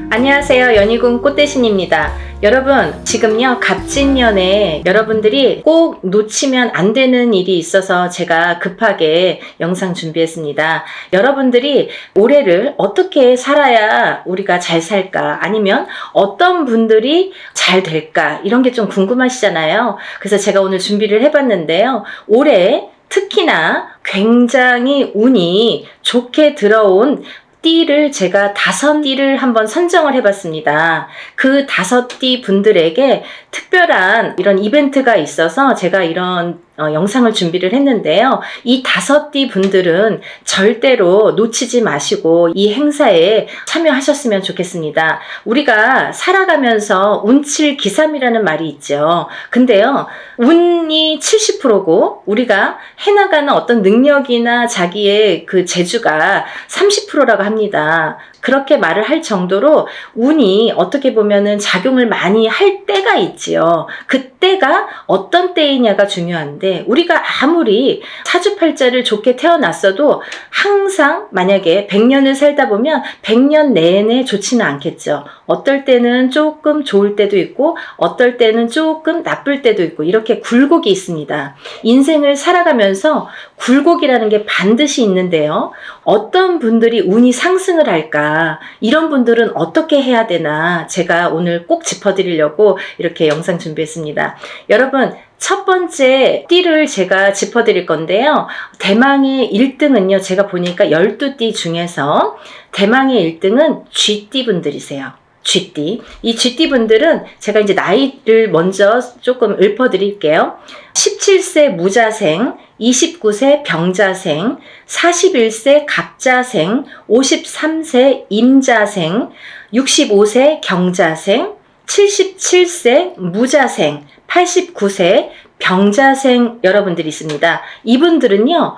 안녕하세요. 연희군 꽃대신입니다. 여러분, 지금요 갑진년에 여러분들이 꼭 놓치면 안 되는 일이 있어서 제가 급하게 영상 준비했습니다. 여러분들이 올해를 어떻게 살아야 우리가 잘 살까, 아니면 어떤 분들이 잘 될까, 이런 게 좀 궁금하시잖아요. 그래서 제가 오늘 준비를 해봤는데요. 올해 특히나 굉장히 운이 좋게 들어온 띠를 제가 5띠를 한번 선정을 해봤습니다. 그 5띠 분들에게 특별한 이런 이벤트가 있어서 제가 이런 영상을 준비를 했는데요. 이 5띠 분들은 절대로 놓치지 마시고 이 행사에 참여하셨으면 좋겠습니다. 우리가 살아가면서 운칠 기삼이라는 말이 있죠. 근데요, 운이 70%고 우리가 해나가는 어떤 능력이나 자기의 그 재주가 30%라고 합니다. 그렇게 말을 할 정도로 운이 어떻게 보면은 작용을 많이 할 때가 있지요. 그때가 어떤 때이냐가 중요한데, 우리가 아무리 사주팔자를 좋게 태어났어도 항상 만약에 100년을 살다 보면 100년 내내 좋지는 않겠죠. 어떨 때는 조금 좋을 때도 있고 어떨 때는 조금 나쁠 때도 있고, 이렇게 굴곡이 있습니다. 인생을 살아가면서 굴곡이라는 게 반드시 있는데요. 어떤 분들이 운이 상승을 할까, 이런 분들은 어떻게 해야 되나, 제가 오늘 꼭 짚어드리려고 이렇게 영상 준비했습니다. 여러분, 첫 번째 띠를 제가 짚어드릴 건데요. 대망의 1등은요, 제가 보니까 12띠 중에서 대망의 1등은 쥐띠 분들이세요. 쥐띠. 이 쥐띠 분들은 제가 이제 나이를 먼저 조금 읊어드릴게요. 17세 무자생, 29세 병자생, 41세 갑자생, 53세 임자생, 65세 경자생, 77세 무자생, 89세 병자생 여러분들이 있습니다. 이분들은요,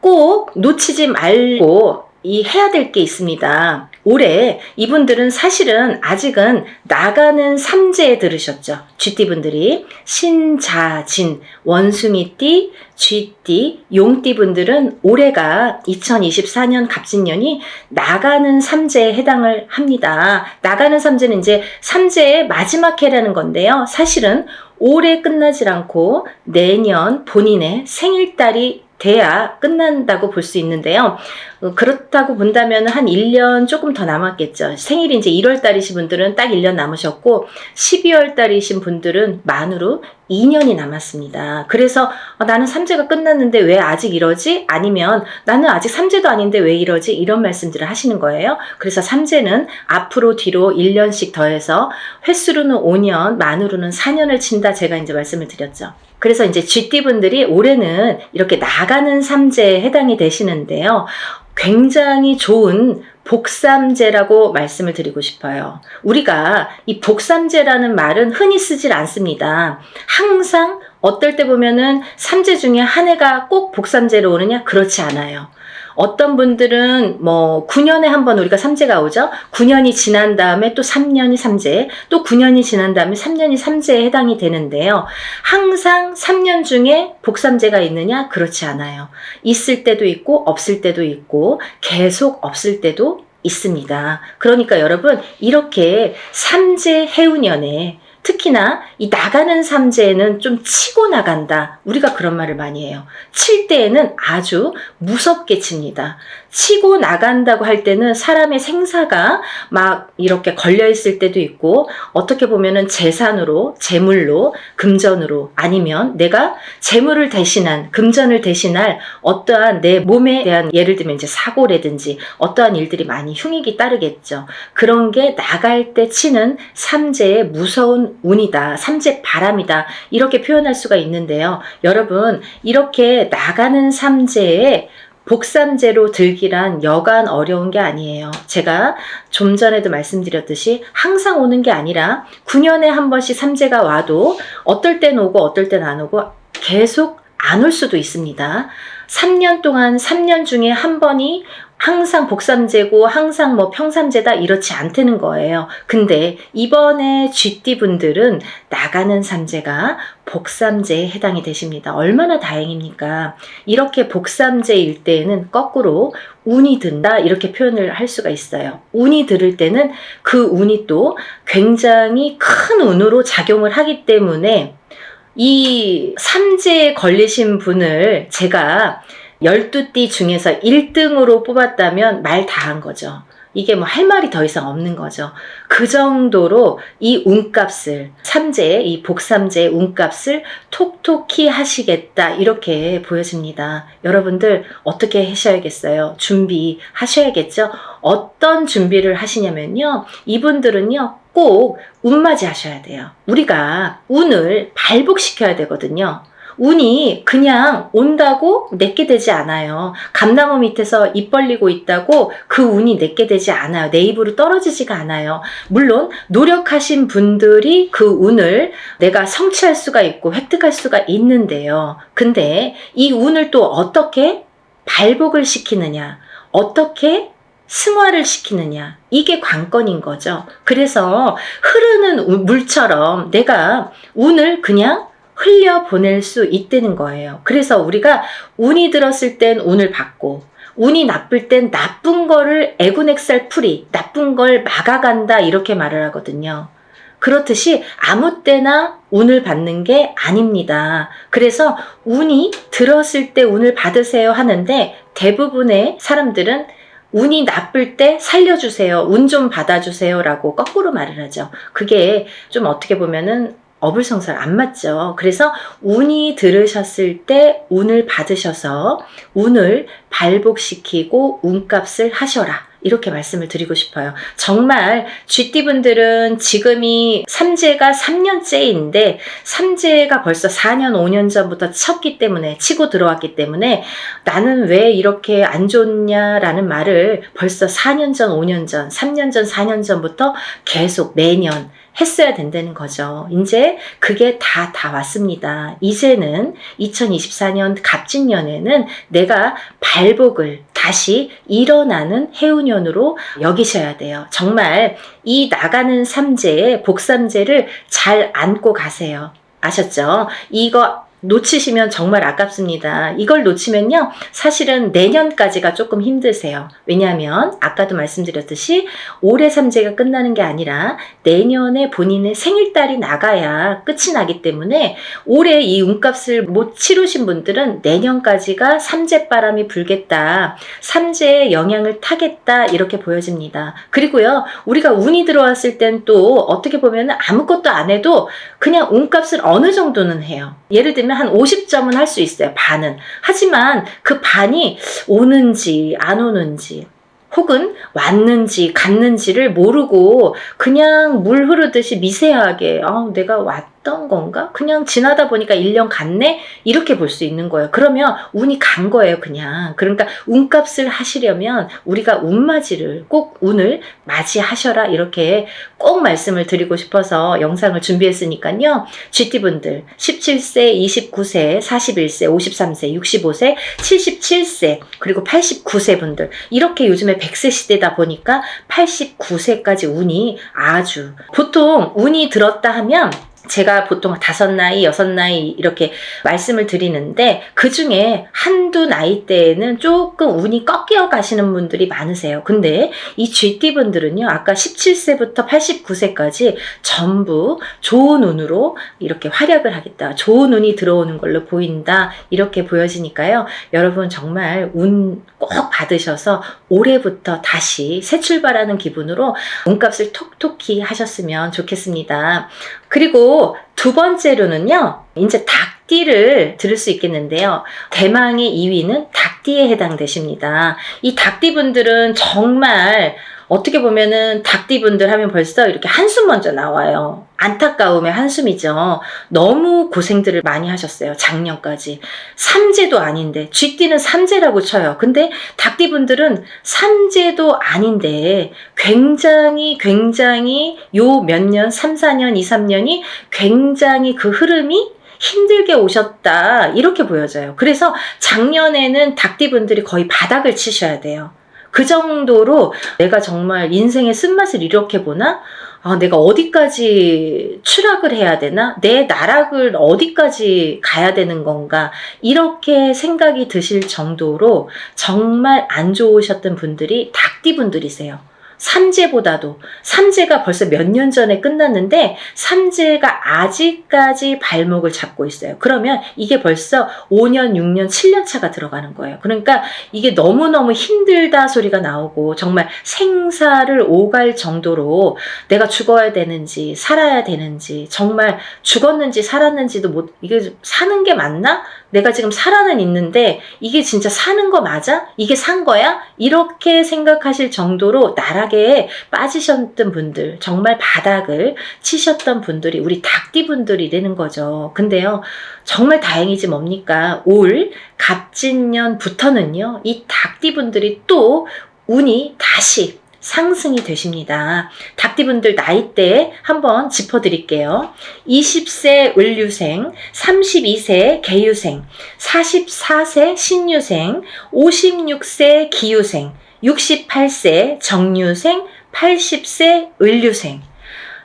꼭 놓치지 말고 해야 될 게 있습니다. 올해 이분들은 사실은 아직은 나가는 삼재에 들으셨죠. 쥐띠분들이 신자진, 원숭이띠, 쥐띠, 용띠 분들은 올해가 2024년 갑진년이 나가는 삼재에 해당을 합니다. 나가는 삼재는 이제 삼재의 마지막 해라는 건데요. 사실은 올해 끝나질 않고 내년 본인의 생일달이 돼야 끝난다고 볼 수 있는데요. 그렇다고 본다면 한 1년 조금 더 남았겠죠. 생일이 이제 1월 달이신 분들은 딱 1년 남으셨고, 12월 달이신 분들은 만으로 2년이 남았습니다. 그래서 나는 삼재가 끝났는데 왜 아직 이러지? 아니면 나는 아직 삼재도 아닌데 왜 이러지? 이런 말씀들을 하시는 거예요. 그래서 삼재는 앞으로 뒤로 1년씩 더해서 횟수로는 5년, 만으로는 4년을 친다, 제가 이제 말씀을 드렸죠. 그래서 이제 쥐띠분들이 올해는 이렇게 나가는 삼재에 해당이 되시는데요. 굉장히 좋은 복삼재라고 말씀을 드리고 싶어요. 우리가 이 복삼재라는 말은 흔히 쓰질 않습니다. 항상 어떨 때 보면은 삼재 중에 한 해가 꼭 복삼재로 오느냐? 그렇지 않아요. 어떤 분들은 9년에 한 번 우리가 삼재가 오죠. 9년이 지난 다음에 또 3년이 삼재, 또 9년이 지난 다음에 3년이 삼재에 해당이 되는데요. 항상 3년 중에 복삼재가 있느냐? 그렇지 않아요. 있을 때도 있고 없을 때도 있고 계속 없을 때도 있습니다. 그러니까 여러분, 이렇게 삼재 해운년에 특히나 이 나가는 삼재에는 좀 치고 나간다, 우리가 그런 말을 많이 해요. 칠 때에는 아주 무섭게 칩니다. 치고 나간다고 할 때는 사람의 생사가 막 이렇게 걸려 있을 때도 있고, 어떻게 보면은 재산으로, 재물로, 금전으로, 아니면 내가 재물을 대신한, 금전을 대신할 어떠한 내 몸에 대한, 예를 들면 이제 사고라든지 어떠한 일들이 많이 흉익이 따르겠죠. 그런 게 나갈 때 치는 삼재의 무서운 운이다, 삼재 바람이다, 이렇게 표현할 수가 있는데요. 여러분, 이렇게 나가는 삼재에 복삼재로 들기란 여간 어려운 게 아니에요. 제가 좀 전에도 말씀드렸듯이 항상 오는 게 아니라 9년에 한 번씩 삼재가 와도 어떨 땐 오고 어떨 땐 안 오고 계속 안 올 수도 있습니다. 3년 동안 3년 중에 한 번이 항상 복삼재고 항상 뭐 평삼재다 이렇지 않다는 거예요. 근데 이번에 GT 분들은 나가는 삼재가 복삼재에 해당이 되십니다. 얼마나 다행입니까? 이렇게 복삼재일 때에는 거꾸로 운이 든다 이렇게 표현을 할 수가 있어요. 운이 들을 때는 그 운이 또 굉장히 큰 운으로 작용을 하기 때문에 이 삼재에 걸리신 분을 제가 12띠 중에서 1등으로 뽑았다면 말 다 한 거죠. 이게 뭐 할 말이 더 이상 없는 거죠. 그 정도로 이 운값을, 삼재, 이 복삼재의 운값을 톡톡히 하시겠다 이렇게 보여집니다. 여러분들 어떻게 하셔야겠어요? 준비하셔야겠죠? 어떤 준비를 하시냐면요. 이분들은요. 꼭 운맞이 하셔야 돼요. 우리가 운을 발복시켜야 되거든요. 운이 그냥 온다고 내게 되지 않아요. 감나무 밑에서 입 벌리고 있다고 그 운이 내게 되지 않아요. 내 입으로 떨어지지가 않아요. 물론 노력하신 분들이 그 운을 내가 성취할 수가 있고 획득할 수가 있는데요. 근데 이 운을 또 어떻게 발복을 시키느냐, 어떻게 승화를 시키느냐, 이게 관건인 거죠. 그래서 흐르는 물처럼 내가 운을 그냥 흘려보낼 수 있다는 거예요. 그래서 우리가 운이 들었을 땐 운을 받고 운이 나쁠 땐 나쁜 거를 애군액살 풀이, 나쁜 걸 막아간다 이렇게 말을 하거든요. 그렇듯이 아무 때나 운을 받는 게 아닙니다. 그래서 운이 들었을 때 운을 받으세요 하는데 대부분의 사람들은 운이 나쁠 때 살려주세요. 운 좀 받아주세요 라고 거꾸로 말을 하죠. 그게 좀 어떻게 보면은 어불성설 안 맞죠. 그래서 운이 들으셨을 때 운을 받으셔서 운을 발복시키고 운값을 하셔라. 이렇게 말씀을 드리고 싶어요. 정말 GT분들은 지금이 삼재가 3년째인데 삼재가 벌써 4년, 5년 전부터 쳤기 때문에 치고 들어왔기 때문에 나는 왜 이렇게 안 좋냐라는 말을 벌써 4년 전, 5년 전, 3년 전, 4년 전부터 계속 매년 했어야 된다는 거죠. 이제 그게 다 왔습니다. 이제는 2024년 갑진년에는 내가 발복을 다시 일어나는 해운년으로 여기셔야 돼요. 정말 이 나가는 삼재의 복삼재를 잘 안고 가세요. 아셨죠? 이거 놓치시면 정말 아깝습니다. 이걸 놓치면요. 사실은 내년까지가 조금 힘드세요. 왜냐하면 아까도 말씀드렸듯이 올해 삼재가 끝나는 게 아니라 내년에 본인의 생일달이 나가야 끝이 나기 때문에 올해 이 운값을 못 치르신 분들은 내년까지가 삼재바람이 불겠다. 삼재의 영향을 타겠다. 이렇게 보여집니다. 그리고요. 우리가 운이 들어왔을 땐 또 어떻게 보면 아무것도 안 해도 그냥 운값을 어느 정도는 해요. 예를 들면 한 50점은 할 수 있어요. 반은. 하지만 그 반이 오는지 안 오는지 혹은 왔는지 갔는지를 모르고 그냥 물 흐르듯이 미세하게 내가 왔던 건가? 그냥 지나다 보니까 1년 갔네? 이렇게 볼 수 있는 거예요. 그러면 운이 간 거예요. 그냥. 그러니까 운값을 하시려면 우리가 운맞이를 꼭 운을 맞이하셔라 이렇게 꼭 말씀을 드리고 싶어서 영상을 준비했으니까요. GT분들 17세, 29세, 41세, 53세, 65세, 77세 그리고 89세 분들 이렇게 요즘에 100세 시대다 보니까 89세까지 운이 아주 보통 운이 들었다 하면 제가 보통 5나이, 6나이 이렇게 말씀을 드리는데 그 중에 한두 나이대에는 조금 운이 꺾여 가시는 분들이 많으세요. 근데 이 GT분들은요. 아까 17세부터 89세까지 전부 좋은 운으로 이렇게 활약을 하겠다. 좋은 운이 들어오는 걸로 보인다. 이렇게 보여지니까요. 여러분 정말 운 꼭 받으셔서 올해부터 다시 새 출발하는 기분으로 운값을 톡톡히 하셨으면 좋겠습니다. 그리고 두 번째로는요. 이제 닭띠를 들을 수 있겠는데요. 대망의 2위는 닭띠에 해당되십니다. 이 닭띠분들은 정말 어떻게 보면은 닭띠분들 하면 벌써 이렇게 한숨 먼저 나와요. 안타까움의 한숨이죠. 너무 고생들을 많이 하셨어요. 작년까지. 삼재도 아닌데 쥐띠는 삼재라고 쳐요. 근데 닭띠분들은 삼재도 아닌데 굉장히 요 몇 년, 3, 4년, 2, 3년이 굉장히 그 흐름이 힘들게 오셨다 이렇게 보여져요. 그래서 작년에는 닭띠분들이 거의 바닥을 치셔야 돼요. 그 정도로 내가 정말 인생의 쓴맛을 이렇게 보나? 내가 어디까지 추락을 해야 되나? 내 나락을 어디까지 가야 되는 건가? 이렇게 생각이 드실 정도로 정말 안 좋으셨던 분들이 닭띠분들이세요. 삼재보다도. 삼재가 벌써 몇 년 전에 끝났는데 삼재가 아직까지 발목을 잡고 있어요. 그러면 이게 벌써 5년, 6년, 7년 차가 들어가는 거예요. 그러니까 이게 너무너무 힘들다 소리가 나오고 정말 생사를 오갈 정도로 내가 죽어야 되는지 살아야 되는지 정말 죽었는지 살았는지도 이게 사는 게 맞나? 내가 지금 살아는 있는데 이게 진짜 사는 거 맞아? 이게 산 거야? 이렇게 생각하실 정도로 나락에 빠지셨던 분들, 정말 바닥을 치셨던 분들이 우리 닭띠분들이 되는 거죠. 근데요, 정말 다행이지 뭡니까? 올 갑진년부터는요, 이 닭띠분들이 또 운이 다시 상승이 되십니다. 닭띠분들 나이대 한번 짚어드릴게요. 20세 을류생, 32세 개유생, 44세 신유생, 56세 기유생, 68세 정유생, 80세 을류생.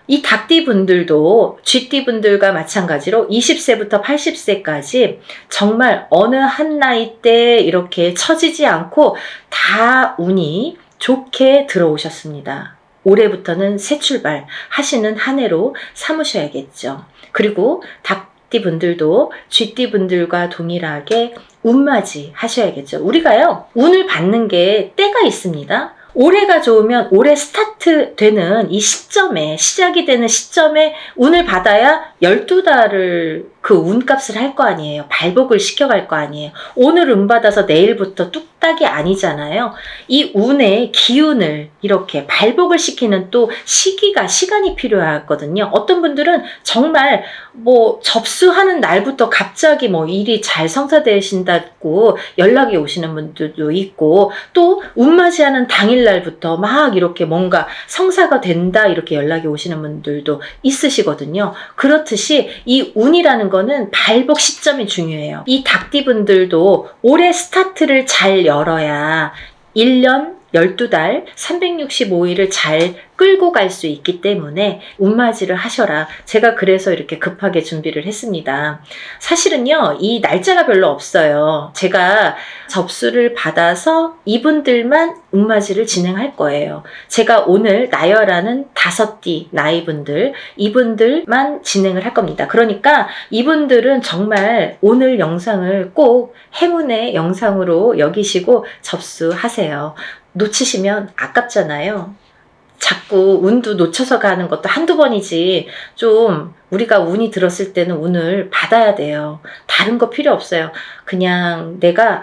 이 닭띠분들도 쥐띠분들과 마찬가지로 20세부터 80세까지 정말 어느 한 나이대 이렇게 처지지 않고 다 운이 좋게 들어오셨습니다. 올해부터는 새 출발 하시는 한 해로 삼으셔야겠죠. 그리고 닭띠분들도 쥐띠분들과 동일하게 운맞이 하셔야겠죠. 우리가요, 운을 받는 게 때가 있습니다. 올해가 좋으면 올해 스타트 되는 이 시점에, 시작이 되는 시점에 운을 받아야 12달을 그 운값을 할 거 아니에요. 발복을 시켜갈 거 아니에요. 오늘 운 받아서 내일부터 뚝딱이 아니잖아요. 이 운의 기운을 이렇게 발복을 시키는 또 시간이 필요하거든요. 어떤 분들은 정말 접수하는 날부터 갑자기 일이 잘 성사되신다고 연락이 오시는 분들도 있고, 또 운맞이하는 당일날부터 막 이렇게 뭔가 성사가 된다 이렇게 연락이 오시는 분들도 있으시거든요. 그렇듯이 이 운이라는 거는 발복 시점이 중요해요. 이 닭띠분들도 올해 스타트를 잘 열어야 1년 12달 365일을 잘 끌고 갈 수 있기 때문에 운맞이를 하셔라. 제가 그래서 이렇게 급하게 준비를 했습니다. 사실은요, 이 날짜가 별로 없어요. 제가 접수를 받아서 이분들만 운맞이를 진행할 거예요. 제가 오늘 나열하는 5띠 나이분들, 이분들만 진행을 할 겁니다. 그러니까 이분들은 정말 오늘 영상을 꼭 행운의 영상으로 여기시고 접수하세요. 놓치시면 아깝잖아요. 자꾸 운도 놓쳐서 가는 것도 한두 번이지, 좀 우리가 운이 들었을 때는 운을 받아야 돼요. 다른 거 필요 없어요. 그냥 내가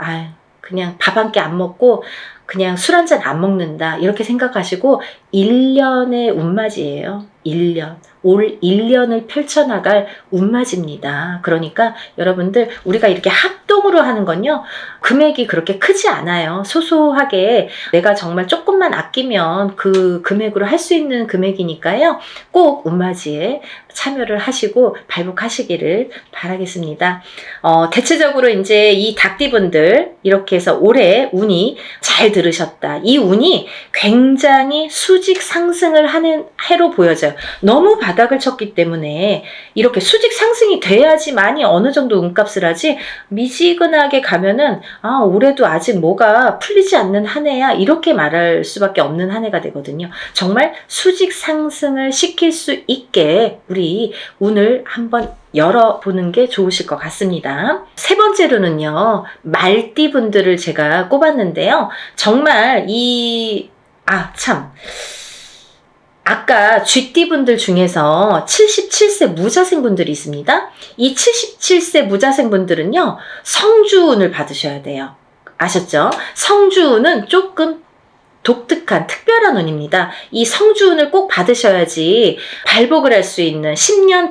그냥 밥 한 끼 안 먹고 그냥 술 한 잔 안 먹는다 이렇게 생각하시고 1년의 운맞이에요. 1년. 올 1년을 펼쳐나갈 운맞이입니다. 그러니까 여러분들, 우리가 이렇게 합동으로 하는 건요, 금액이 그렇게 크지 않아요. 소소하게 내가 정말 조금만 아끼면 그 금액으로 할 수 있는 금액이니까요. 꼭 운맞이에 참여를 하시고 발복하시기를 바라겠습니다. 대체적으로 이제 이 닭띠분들 이렇게 해서 올해 운이 잘 들으셨다. 이 운이 굉장히 수직 상승을 하는 해로 보여져요. 너무 바닥을 쳤기 때문에 이렇게 수직 상승이 돼야지만이 어느 정도 운값을 하지, 미지근하게 가면은 올해도 아직 뭐가 풀리지 않는 한 해야 이렇게 말할 수밖에 없는 한 해가 되거든요. 정말 수직 상승을 시킬 수 있게 우리 운을 한번 열어보는 게 좋으실 것 같습니다. 세 번째로는요, 말띠분들을 제가 꼽았는데요. 정말 아까 쥐띠분들 중에서 77세 무자생분들이 있습니다. 이 77세 무자생분들은요, 성주운을 받으셔야 돼요. 아셨죠? 성주운은 조금 독특한 특별한 운입니다. 이 성주운을 꼭 받으셔야지 발복을 할 수 있는 10년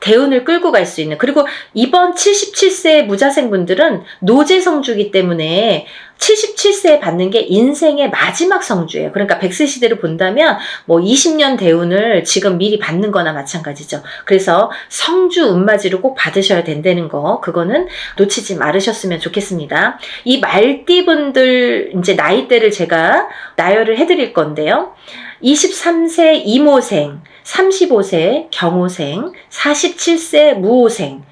대운을 끌고 갈 수 있는, 그리고 이번 77세 무자생분들은 노재성주기 때문에 77세에 받는 게 인생의 마지막 성주예요. 그러니까 백세 시대로 본다면 뭐 20년 대운을 지금 미리 받는 거나 마찬가지죠. 그래서 성주 운맞이를 꼭 받으셔야 된다는 거, 그거는 놓치지 말으셨으면 좋겠습니다. 이 말띠분들 이제 나이대를 제가 나열을 해드릴 건데요. 23세 이모생, 35세 경호생, 47세 무호생,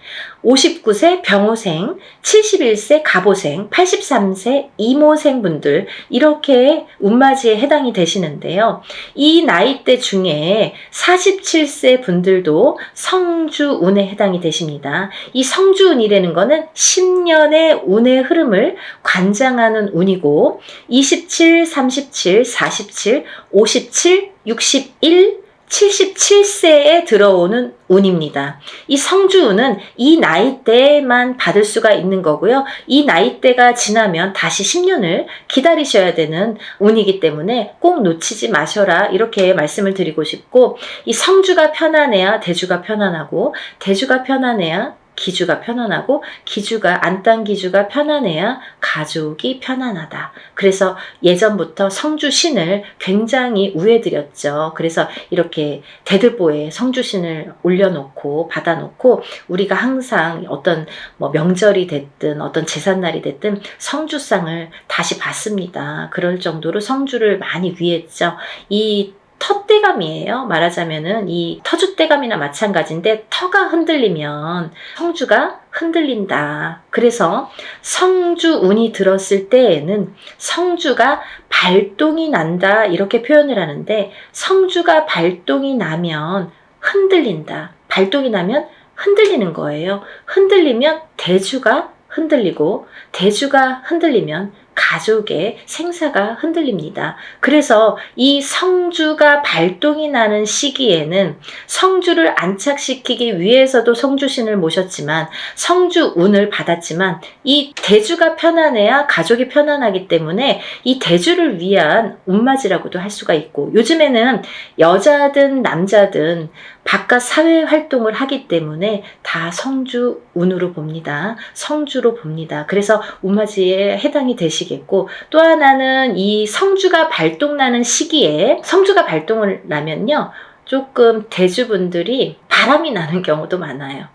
59세 병호생, 71세 갑오생, 83세 이모생 분들, 이렇게 운맞이에 해당이 되시는데요. 이 나이대 중에 47세 분들도 성주운에 해당이 되십니다. 이 성주운이라는 거는 10년의 운의 흐름을 관장하는 운이고, 27, 37, 47, 57, 61, 77세에 들어오는 운입니다. 이 성주운은 이 나이대만 받을 수가 있는 거고요. 이 나이대가 지나면 다시 10년을 기다리셔야 되는 운이기 때문에 꼭 놓치지 마셔라, 이렇게 말씀을 드리고 싶고, 이 성주가 편안해야 대주가 편안하고, 대주가 편안해야 기주가 편안하고, 기주가 안딴기주가 편안해야 가족이 편안하다. 그래서 예전부터 성주신을 굉장히 우애드렸죠. 그래서 이렇게 대들보에 성주신을 올려놓고 받아놓고, 우리가 항상 어떤 뭐 명절이 됐든 어떤 제삿날이 됐든 성주상을 다시 받습니다. 그럴 정도로 성주를 많이 위했죠. 이 터대감이에요. 말하자면은 이 터줏대감이나 마찬가지인데, 터가 흔들리면 성주가 흔들린다. 그래서 성주운이 들었을 때에는 성주가 발동이 난다, 이렇게 표현을 하는데, 성주가 발동이 나면 흔들린다. 발동이 나면 흔들리는 거예요. 흔들리면 대주가 흔들리고, 대주가 흔들리면 가족의 생사가 흔들립니다. 그래서 이 성주가 발동이 나는 시기에는 성주를 안착시키기 위해서도 성주신을 모셨지만, 성주운을 받았지만, 이 대주가 편안해야 가족이 편안하기 때문에 이 대주를 위한 운맞이라고도 할 수가 있고, 요즘에는 여자든 남자든 바깥 사회 활동을 하기 때문에 다 성주운으로 봅니다. 성주로 봅니다. 그래서 운맞이에 해당이 되시겠고, 또 하나는 이 성주가 발동나는 시기에, 성주가 발동을 나면요, 조금 대주분들이 바람이 나는 경우도 많아요.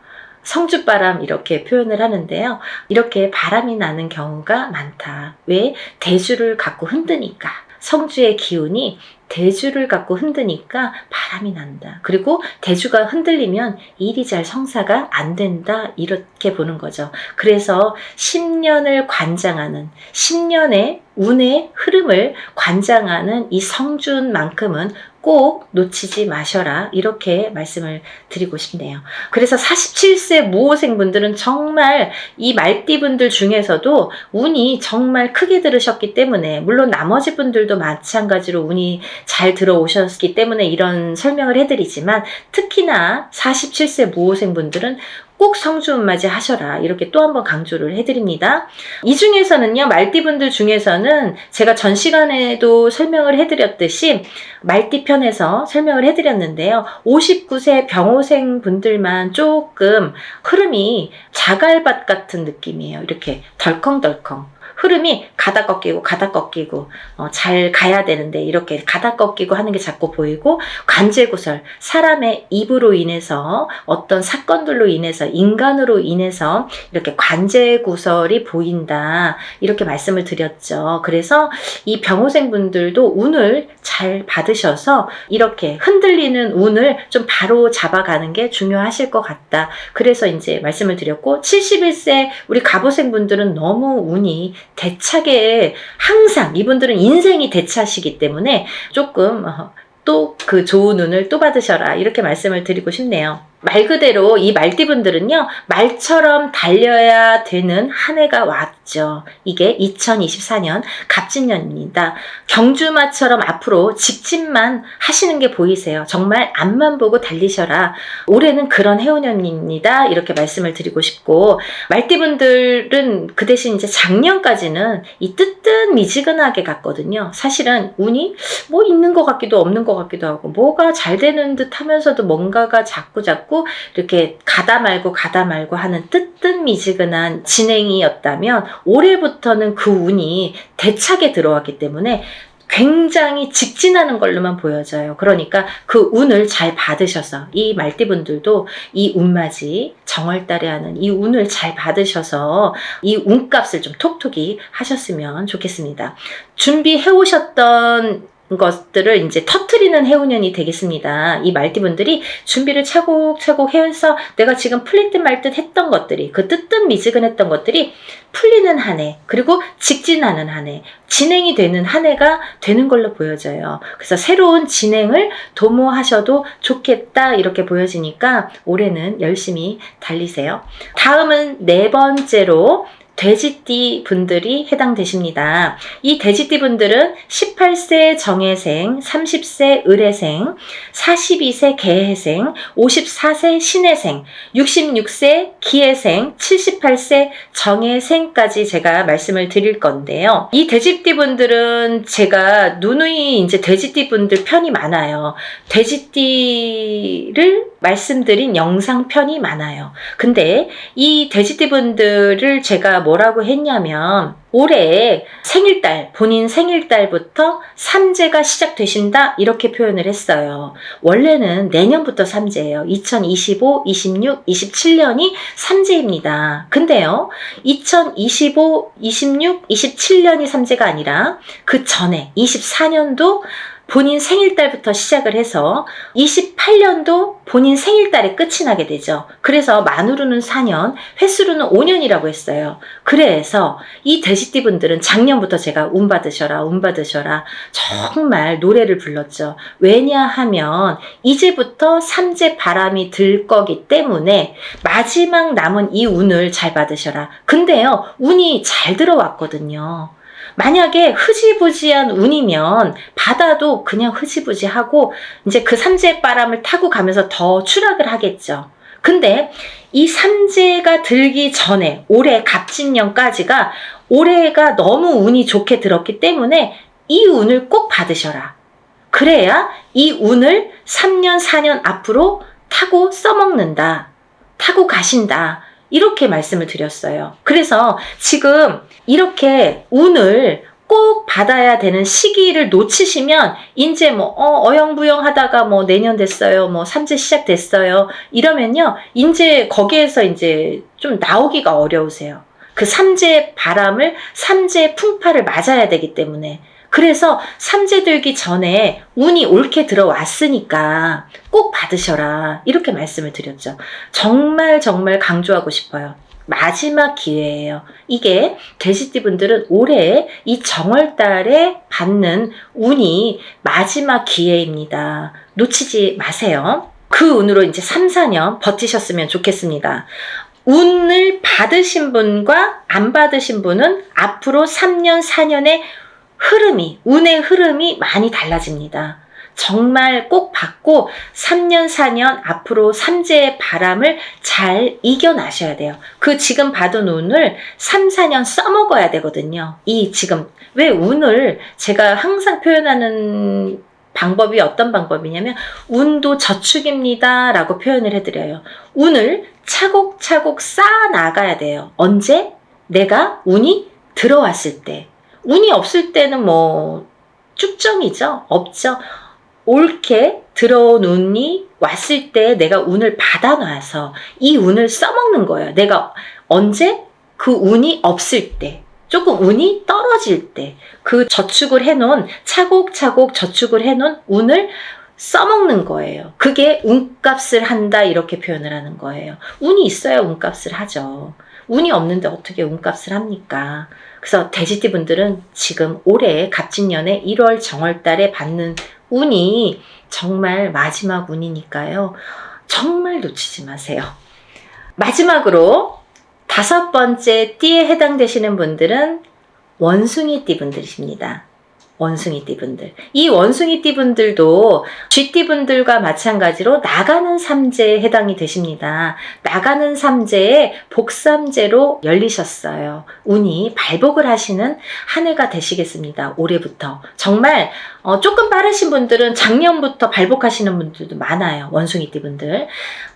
성주바람, 이렇게 표현을 하는데요. 이렇게 바람이 나는 경우가 많다. 왜? 대주를 갖고 흔드니까. 성주의 기운이 대주를 갖고 흔드니까 바람이 난다. 그리고 대주가 흔들리면 일이 잘 성사가 안 된다, 이렇게 보는 거죠. 그래서 10년을 관장하는, 10년의 운의 흐름을 관장하는 이 성주운만큼은 꼭 놓치지 마셔라, 이렇게 말씀을 드리고 싶네요. 그래서 47세 무호생 분들은 정말 이 말띠분들 중에서도 운이 정말 크게 들으셨기 때문에, 물론 나머지 분들도 마찬가지로 운이 잘 들어오셨기 때문에 이런 설명을 해드리지만, 특히나 47세 무호생 분들은 꼭 성주운맞이 하셔라, 이렇게 또 한 번 강조를 해드립니다. 이 중에서는요, 말띠분들 중에서는 제가 전 시간에도 설명을 해드렸듯이 말띠편에서 설명을 해드렸는데요, 59세 병호생 분들만 조금 흐름이 자갈밭 같은 느낌이에요. 이렇게 덜컹덜컹 흐름이 가다 꺾이고 가다 꺾이고, 잘 가야 되는데 이렇게 가다 꺾이고 하는 게 자꾸 보이고, 관제구설, 사람의 입으로 인해서, 어떤 사건들로 인해서, 인간으로 인해서 이렇게 관제구설이 보인다, 이렇게 말씀을 드렸죠. 그래서 이 병호생 분들도 운을 잘 받으셔서 이렇게 흔들리는 운을 좀 바로 잡아가는 게 중요하실 것 같다. 그래서 이제 말씀을 드렸고, 71세 우리 갑오생 분들은 너무 운이 대차게, 항상 이분들은 인생이 대차시기 때문에 조금 또 그 좋은 운을 또 받으셔라, 이렇게 말씀을 드리고 싶네요. 말 그대로 이 말띠분들은요, 말처럼 달려야 되는 한 해가 왔죠. 이게 2024년 갑진년입니다. 경주마처럼 앞으로 직진만 하시는 게 보이세요. 정말 앞만 보고 달리셔라. 올해는 그런 해운년입니다, 이렇게 말씀을 드리고 싶고, 말띠분들은 그 대신 이제 작년까지는 이 뜨뜻미지근하게 갔거든요. 사실은 운이 뭐 있는 것 같기도 없는 것 같기도 하고, 뭐가 잘 되는 듯 하면서도 뭔가가 자꾸 해갖고 이렇게 가다 말고 하는 뜨뜻미지근한 진행이었다면 올해부터는 그 운이 대차게 들어왔기 때문에 굉장히 직진하는 걸로만 보여져요. 그러니까 그 운을 잘 받으셔서 이 말띠분들도 이 운맞이 정월달에 하는 이 운을 잘 받으셔서 이 운값을 좀 톡톡히 하셨으면 좋겠습니다. 준비해 오셨던 것들을 이제 터트리는 해운년이 되겠습니다. 이 말띠분들이 준비를 차곡차곡 해서 내가 지금 풀릴 듯 말 듯 했던 것들이, 그 뜨뜻미지근했던 것들이 풀리는 한 해, 그리고 직진하는 한 해, 진행이 되는 한 해가 되는 걸로 보여져요. 그래서 새로운 진행을 도모하셔도 좋겠다 이렇게 보여지니까 올해는 열심히 달리세요. 다음은 네 번째로 돼지띠 분들이 해당되십니다. 이 돼지띠 분들은 18세 정해생, 30세 을해생, 42세 개해생, 54세 신해생, 66세 기해생, 78세 정해생까지 제가 말씀을 드릴 건데요. 이 돼지띠 분들은 제가 누누이 이제 돼지띠 분들 편이 많아요. 돼지띠를 말씀드린 영상 편이 많아요. 근데 이 돼지띠 분들을 제가 뭐라고 했냐면 올해 생일달, 본인 생일달부터 삼재가 시작되신다 이렇게 표현을 했어요. 원래는 내년부터 삼재예요. 2025, 26, 27년이 삼재입니다. 근데요, 2025, 26, 27년이 삼재가 아니라 그 전에 24년도 본인 생일달부터 시작을 해서 28년도 본인 생일달에 끝이 나게 되죠. 그래서 만으로는 4년, 횟수로는 5년이라고 했어요. 그래서 이 돼지띠 분들은 작년부터 제가 운 받으셔라 정말 노래를 불렀죠. 왜냐하면 이제부터 삼재 바람이 들 거기 때문에 마지막 남은 이 운을 잘 받으셔라. 근데요, 운이 잘 들어왔거든요. 만약에 흐지부지한 운이면 받아도 그냥 흐지부지하고 이제 그 삼재 바람을 타고 가면서 더 추락을 하겠죠. 근데 이 삼재가 들기 전에 올해 갑진년까지가 올해가 너무 운이 좋게 들었기 때문에 이 운을 꼭 받으셔라. 그래야 이 운을 3년, 4년 앞으로 타고 써먹는다. 타고 가신다. 이렇게 말씀을 드렸어요. 그래서 지금 이렇게 운을 꼭 받아야 되는 시기를 놓치시면 이제 뭐 어영부영 하다가 뭐 내년 됐어요. 뭐 삼재 시작됐어요. 이러면요. 이제 거기에서 이제 좀 나오기가 어려우세요. 그 삼재 바람을 삼재 풍파를 맞아야 되기 때문에 그래서 삼재 들기 전에 운이 옳게 들어왔으니까 꼭 받으셔라 이렇게 말씀을 드렸죠. 정말 강조하고 싶어요. 마지막 기회예요. 이게 돼지띠 분들은 올해 이 정월달에 받는 운이 마지막 기회입니다. 놓치지 마세요. 그 운으로 이제 3, 4년 버티셨으면 좋겠습니다. 운을 받으신 분과 안 받으신 분은 앞으로 3년, 4년의 운의 흐름이 많이 달라집니다. 정말 꼭 받고 3년, 4년 앞으로 삼재의 바람을 잘 이겨나셔야 돼요. 그 지금 받은 운을 3, 4년 써먹어야 되거든요. 이 지금 왜 운을 제가 항상 표현하는 방법이 어떤 방법이냐면 운도 저축입니다 라고 표현을 해드려요. 운을 차곡차곡 쌓아 나가야 돼요. 언제? 내가 운이 들어왔을 때. 운이 없을 때는 뭐 쭉정이죠. 없죠. 옳게 들어온 운이 왔을 때 내가 운을 받아놔서 이 운을 써먹는 거예요. 내가 언제? 그 운이 없을 때. 조금 운이 떨어질 때. 그 저축을 해놓은 차곡차곡 저축을 해놓은 운을 써먹는 거예요. 그게 운값을 한다 이렇게 표현을 하는 거예요. 운이 있어야 운값을 하죠. 운이 없는데 어떻게 운값을 합니까? 그래서 돼지띠 분들은 지금 올해 갑진년에 1월 정월달에 받는 운이 정말 마지막 운이니까요. 정말 놓치지 마세요. 마지막으로 5번째 띠에 해당되시는 분들은 원숭이띠 분들이십니다. 원숭이띠분들. 이 원숭이띠분들도 쥐띠분들과 마찬가지로 나가는 삼재에 해당이 되십니다. 나가는 삼재에 복삼재로 열리셨어요. 운이 발복을 하시는 한 해가 되시겠습니다. 올해부터. 정말 조금 빠르신 분들은 작년부터 발복하시는 분들도 많아요. 원숭이띠분들.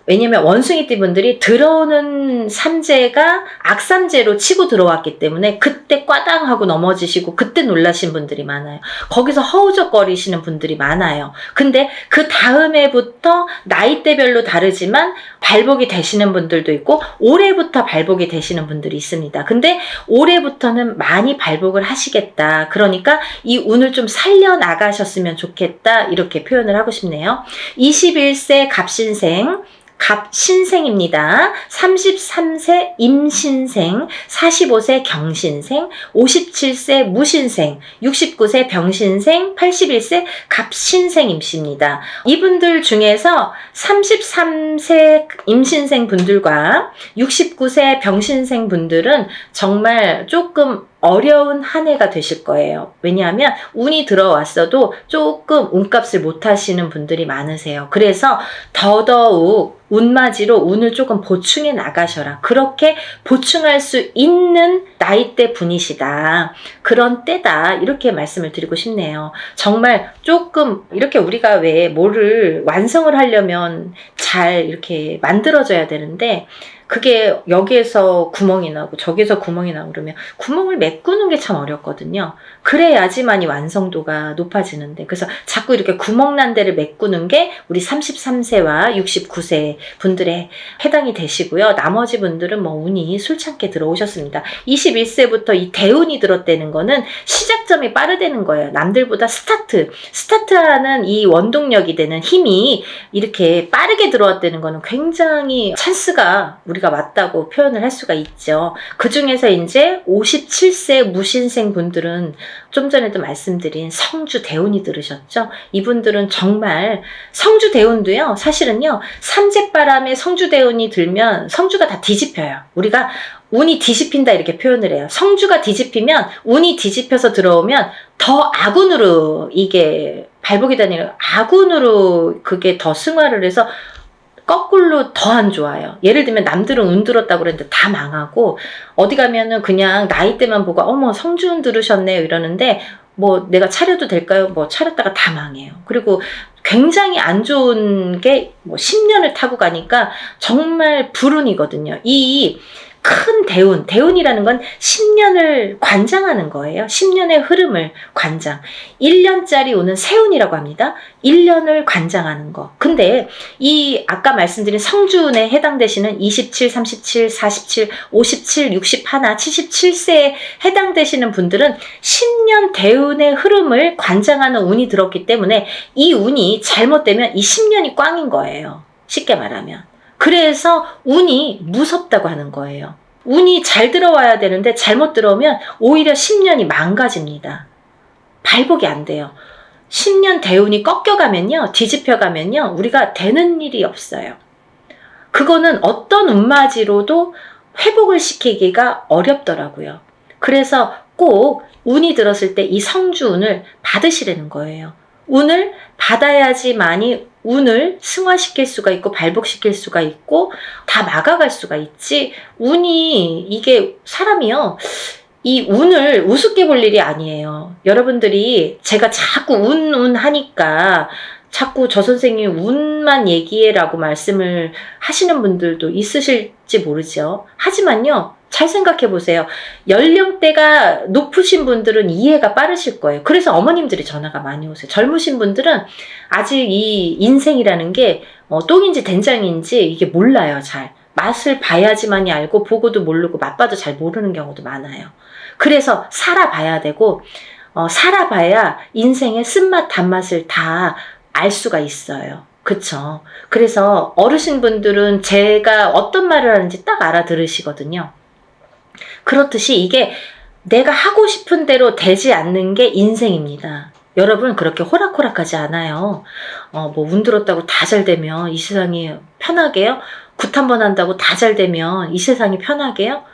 왜냐면 원숭이띠분들이 들어오는 삼재가 악삼재로 치고 들어왔기 때문에 그때 꽈당하고 넘어지시고 그때 놀라신 분들이 많아요. 거기서 허우적거리시는 분들이 많아요. 근데 그 다음 해부터 나이대별로 다르지만 발복이 되시는 분들도 있고 올해부터 발복이 되시는 분들이 있습니다. 근데 올해부터는 많이 발복을 하시겠다. 그러니까 이 운을 좀 살려나가셨으면 좋겠다. 이렇게 표현을 하고 싶네요. 21세 갑신생 갑신생입니다. 33세 임신생, 45세 경신생, 57세 무신생, 69세 병신생, 81세 갑신생입니다. 이분들 중에서 33세 임신생 분들과 69세 병신생 분들은 정말 조금 어려운 한 해가 되실 거예요. 왜냐하면 운이 들어왔어도 조금 운값을 못 하시는 분들이 많으세요. 그래서 더더욱 운맞이로 운을 조금 보충해 나가셔라. 그렇게 보충할 수 있는 나이대 분이시다. 그런 때다. 이렇게 말씀을 드리고 싶네요. 정말 조금 이렇게 우리가 왜 뭐를 완성을 하려면 잘 이렇게 만들어져야 되는데 그게 여기에서 구멍이 나고 저기에서 구멍이 나고 그러면 구멍을 메꾸는 게 참 어렵거든요. 그래야지만이 완성도가 높아지는데 그래서 자꾸 이렇게 구멍 난 데를 메꾸는 게 우리 33세와 69세 분들에 해당이 되시고요. 나머지 분들은 뭐 운이 술창게 들어오셨습니다. 21세부터 이 대운이 들었다는 거는 시작점이 빠르다는 거예요. 남들보다 스타트하는 이 원동력이 되는 힘이 이렇게 빠르게 들어왔다는 거는 굉장히 찬스가 우리가 맞다고 표현을 할 수가 있죠. 그 중에서 이제 57세 무신생 분들은 좀 전에도 말씀드린 성주 대운이 들으셨죠? 이분들은 정말 성주 대운도요. 사실은요. 삼재바람에 성주 대운이 들면 성주가 다 뒤집혀요. 우리가 운이 뒤집힌다 이렇게 표현을 해요. 성주가 뒤집히면 운이 뒤집혀서 들어오면 더 악운으로 이게 발복이 되는 악운으로 그게 더 승화를 해서 거꾸로 더 안 좋아요. 예를 들면 남들은 운 들었다고 그랬는데 다 망하고 어디 가면은 그냥 나이대만 보고 어머 성주운 들으셨네요 이러는데 뭐 내가 차려도 될까요? 뭐 차렸다가 다 망해요. 그리고 굉장히 안 좋은 게 뭐 10년을 타고 가니까 정말 불운이거든요. 이 큰 대운이라는 건 10년을 관장하는 거예요. 10년의 흐름을 관장. 1년짜리 오는 세운이라고 합니다. 1년을 관장하는 거. 근데 이 아까 말씀드린 성주운에 해당되시는 27, 37, 47, 57, 61, 77세에 해당되시는 분들은 10년 대운의 흐름을 관장하는 운이 들었기 때문에 이 운이 잘못되면 이 10년이 꽝인 거예요. 쉽게 말하면. 그래서 운이 무섭다고 하는 거예요. 운이 잘 들어와야 되는데 잘못 들어오면 오히려 10년이 망가집니다. 발복이 안 돼요. 10년 대운이 꺾여가면요. 뒤집혀가면요. 우리가 되는 일이 없어요. 그거는 어떤 운맞이로도 회복을 시키기가 어렵더라고요. 그래서 꼭 운이 들었을 때 이 성주운을 받으시라는 거예요. 운을 받아야지만이 운을 승화시킬 수가 있고 발복시킬 수가 있고 다 막아갈 수가 있지. 운이 이게 사람이요. 이 운을 우습게 볼 일이 아니에요. 여러분들이 제가 자꾸 운 하니까 자꾸 저 선생님이 운만 얘기해라고 말씀을 하시는 분들도 있으실지 모르죠. 하지만요. 잘 생각해 보세요. 연령대가 높으신 분들은 이해가 빠르실 거예요. 그래서 어머님들이 전화가 많이 오세요. 젊으신 분들은 아직 이 인생이라는 게 똥인지 된장인지 이게 몰라요. 잘. 맛을 봐야지만이 알고 보고도 모르고 맛봐도 잘 모르는 경우도 많아요. 그래서 살아봐야 되고 살아봐야 인생의 쓴맛 단맛을 다 알 수가 있어요. 그쵸? 그래서 어르신분들은 제가 어떤 말을 하는지 딱 알아들으시거든요. 그렇듯이 이게 내가 하고 싶은 대로 되지 않는 게 인생입니다. 여러분 그렇게 호락호락하지 않아요. 뭐 운 들었다고 다 잘 되면 이 세상이 편하게요? 굿 한 번 한다고 다 잘 되면 이 세상이 편하게요?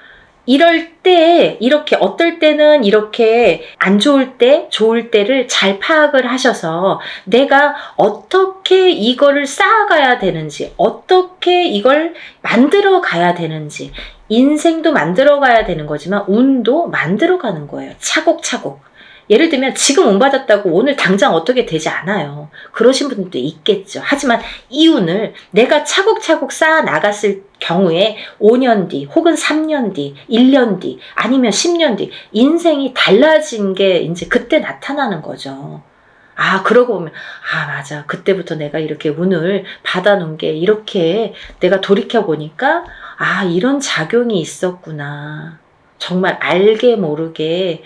이럴 때 이렇게 어떨 때는 이렇게 안 좋을 때 좋을 때를 잘 파악을 하셔서 내가 어떻게 이거를 쌓아가야 되는지, 어떻게 이걸 만들어 가야 되는지, 인생도 만들어 가야 되는 거지만 운도 만들어 가는 거예요. 차곡차곡. 예를 들면 지금 운 받았다고 오늘 당장 어떻게 되지 않아요. 그러신 분들도 있겠죠. 하지만 이 운을 내가 차곡차곡 쌓아 나갔을 경우에 5년 뒤 혹은 3년 뒤 1년 뒤 아니면 10년 뒤 인생이 달라진 게 이제 그때 나타나는 거죠. 아, 그러고 보면, 아, 맞아. 그때부터 내가 이렇게 운을 받아놓은 게 이렇게 내가 돌이켜보니까, 아, 이런 작용이 있었구나. 정말 알게 모르게.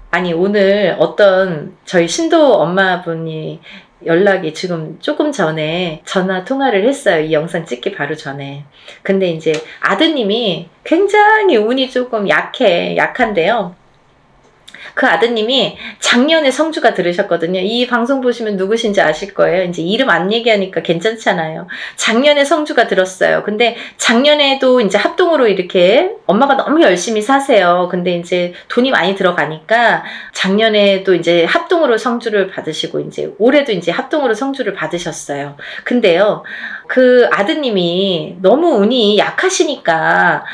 아니, 오늘 어떤 저희 신도 엄마분이 연락이 지금 조금 전에 전화 통화를 했어요. 이 영상 찍기 바로 전에. 근데 이제 아드님이 굉장히 운이 조금 약한데요. 그 아드님이 작년에 성주가 들으셨거든요. 이 방송 보시면 누구신지 아실 거예요. 이제 이름 안 얘기하니까 괜찮잖아요. 작년에 성주가 들었어요. 근데 작년에도 이제 합동으로 이렇게 엄마가 너무 열심히 사세요. 근데 이제 돈이 많이 들어가니까 작년에도 이제 합동으로 성주를 받으시고 이제 올해도 이제 합동으로 성주를 받으셨어요. 근데요, 그 아드님이 너무 운이 약하시니까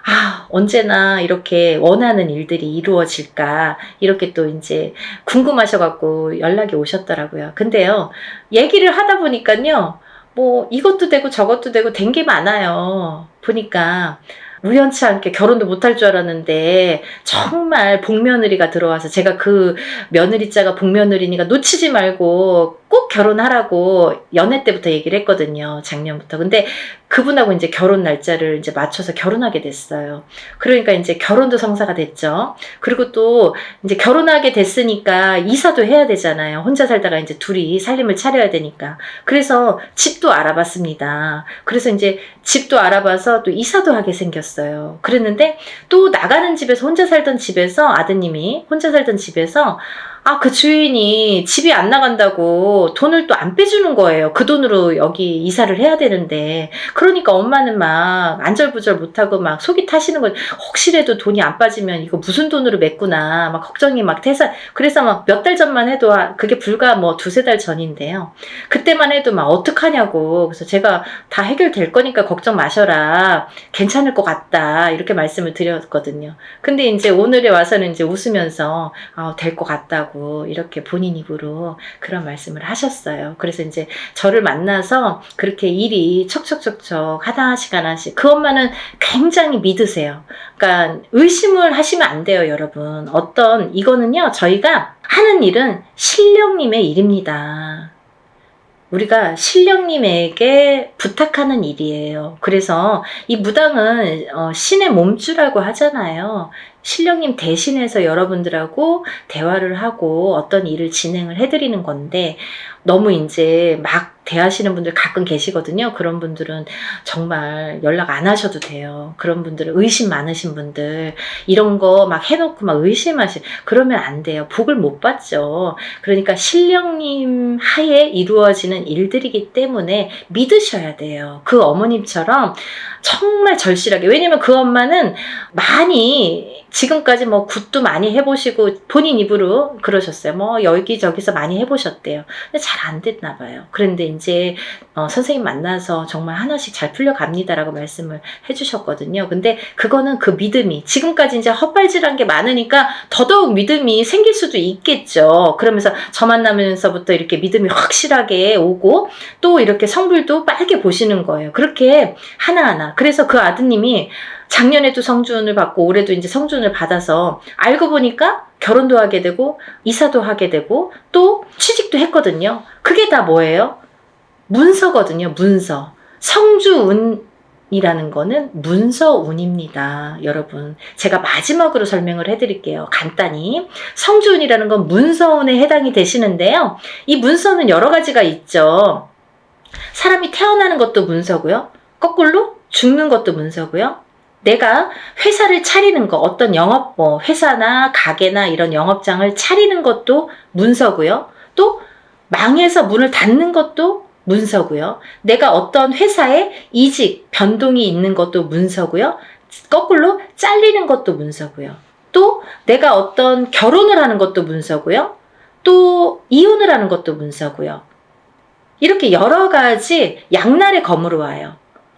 아, 언제나 이렇게 원하는 일들이 이루어질까, 이렇게 또 이제 궁금하셔갖고 연락이 오셨더라고요. 근데요, 얘기를 하다 보니까요, 뭐 이것도 되고 저것도 되고 된 게 많아요. 보니까 우연치 않게 결혼도 못할 줄 알았는데 정말 복며느리가 들어와서 제가 그 며느리자가 복며느리니까 놓치지 말고 꼭 결혼하라고 연애 때부터 얘기를 했거든요. 작년부터. 근데 그분하고 이제 결혼 날짜를 이제 맞춰서 결혼하게 됐어요. 그러니까 이제 결혼도 성사가 됐죠. 그리고 또 이제 결혼하게 됐으니까 이사도 해야 되잖아요. 혼자 살다가 이제 둘이 살림을 차려야 되니까. 그래서 집도 알아봤습니다. 그래서 이제 집도 알아봐서 또 이사도 하게 생겼어요. 그랬는데 또 나가는 집에서 혼자 살던 집에서 아드님이 혼자 살던 집에서 아, 그 주인이 집이 안 나간다고 돈을 또 안 빼주는 거예요. 그 돈으로 여기 이사를 해야 되는데. 그러니까 엄마는 막 안절부절 못하고 막 속이 타시는 거죠. 혹시라도 돈이 안 빠지면 이거 무슨 돈으로 맺구나. 막 걱정이 막 돼서. 그래서 막 몇 달 전만 해도 그게 불과 뭐 두세 달 전인데요. 그때만 해도 막 어떡하냐고. 그래서 제가 다 해결될 거니까 걱정 마셔라. 괜찮을 것 같다. 이렇게 말씀을 드렸거든요. 근데 이제 오늘에 와서는 이제 웃으면서 될 것 같다고. 이렇게 본인 입으로 그런 말씀을 하셨어요. 그래서 이제 저를 만나서 그렇게 일이 척척척척 하나씩 그 엄마는 굉장히 믿으세요. 그러니까 의심을 하시면 안 돼요, 여러분. 이거는요, 저희가 하는 일은 신령님의 일입니다. 우리가 신령님에게 부탁하는 일이에요. 그래서 이 무당은 신의 몸주라고 하잖아요. 신령님 대신해서 여러분들하고 대화를 하고 어떤 일을 진행을 해드리는 건데 너무 이제 막 대하시는 분들 가끔 계시거든요. 그런 분들은 정말 연락 안 하셔도 돼요. 그런 분들은 의심 많으신 분들 이런 거 막 해놓고 막 그러면 안 돼요. 복을 못 받죠. 그러니까 신령님 하에 이루어지는 일들이기 때문에 믿으셔야 돼요. 그 어머님처럼 정말 절실하게. 왜냐면 그 엄마는 많이 지금까지 뭐 굿도 많이 해보시고 본인 입으로 그러셨어요. 뭐 여기저기서 많이 해보셨대요. 근데 잘 안 됐나 봐요. 그런데 이제 선생님 만나서 정말 하나씩 잘 풀려갑니다라고 말씀을 해주셨거든요. 근데 그거는 그 믿음이 지금까지 이제 헛발질한 게 많으니까 더더욱 믿음이 생길 수도 있겠죠. 그러면서 저 만나면서부터 이렇게 믿음이 확실하게 오고 또 이렇게 성불도 빨개 보시는 거예요. 그렇게 하나하나. 그래서 그 아드님이 작년에도 성주운을 받고 올해도 이제 성주운을 받아서 알고 보니까 결혼도 하게 되고 이사도 하게 되고 또 취직도 했거든요. 그게 다 뭐예요? 문서거든요. 문서. 성주운이라는 거는 문서운입니다. 여러분, 제가 마지막으로 설명을 해드릴게요. 간단히. 성주운이라는 건 문서운에 해당이 되시는데요. 이 문서는 여러 가지가 있죠. 사람이 태어나는 것도 문서고요. 거꾸로 죽는 것도 문서고요. 내가 회사를 차리는 거, 어떤 회사나 가게나 이런 영업장을 차리는 것도 문서고요. 또 망해서 문을 닫는 것도 문서고요. 내가 어떤 회사에 이직, 변동이 있는 것도 문서고요. 거꾸로 잘리는 것도 문서고요. 또 내가 어떤 결혼을 하는 것도 문서고요. 또 이혼을 하는 것도 문서고요. 이렇게 여러 가지 양날의 검으로 와요.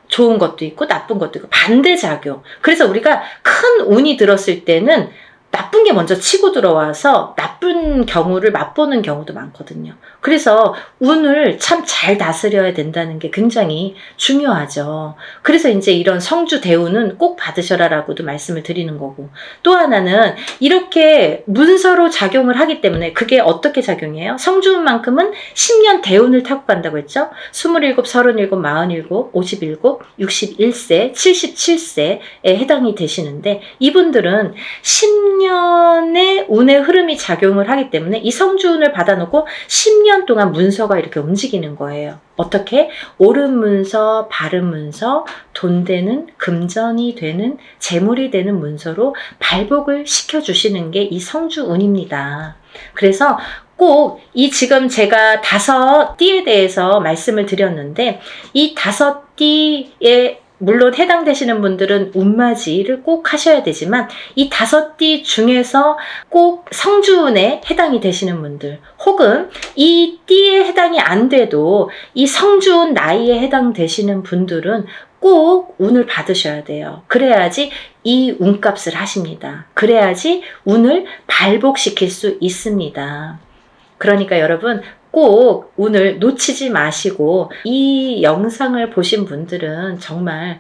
좋은 것도 있고 나쁜 것도 있고 반대작용. 그래서 우리가 큰 운이 들었을 때는 나쁜 게 먼저 치고 들어와서 나쁜 경우를 맛보는 경우도 많거든요. 그래서 운을 참 잘 다스려야 된다는 게 굉장히 중요하죠. 그래서 이제 이런 성주 대운은 꼭 받으셔라라고도 말씀을 드리는 거고, 또 하나는 이렇게 문서로 작용을 하기 때문에 그게 어떻게 작용해요? 성주운만큼은 10년 대운을 타고 간다고 했죠. 27, 37, 47, 57, 61세, 77세에 해당이 되시는데, 이분들은 10년의 운의 흐름이 작용을 하기 때문에 이 성주운을 받아놓고 10년 동안 문서가 이렇게 움직이는 거예요. 어떻게? 옳은 문서, 바른 문서, 돈 되는, 금전이 되는, 재물이 되는 문서로 발복을 시켜주시는 게 이 성주운입니다. 그래서 꼭 이 지금 제가 5띠에 대해서 말씀을 드렸는데, 이 5띠에 물론 해당되시는 분들은 운맞이를 꼭 하셔야 되지만, 이 5띠 중에서 꼭 성주운에 해당이 되시는 분들, 혹은 이 띠에 해당이 안 돼도 이 성주운 나이에 해당되시는 분들은 꼭 운을 받으셔야 돼요. 그래야지 이 운값을 하십니다. 그래야지 운을 발복시킬 수 있습니다. 그러니까 여러분, 꼭 운을 놓치지 마시고, 이 영상을 보신 분들은 정말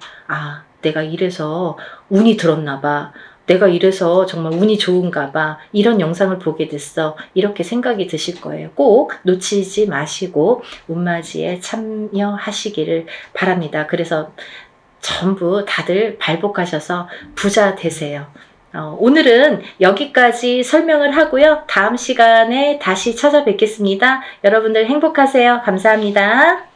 내가 이래서 운이 들었나 봐, 내가 이래서 정말 운이 좋은가 봐, 이런 영상을 보게 됐어, 이렇게 생각이 드실 거예요. 꼭 놓치지 마시고 운맞이에 참여하시기를 바랍니다. 그래서 전부 다들 발복하셔서 부자 되세요. 오늘은 여기까지 설명을 하고요. 다음 시간에 다시 찾아뵙겠습니다. 여러분들 행복하세요. 감사합니다.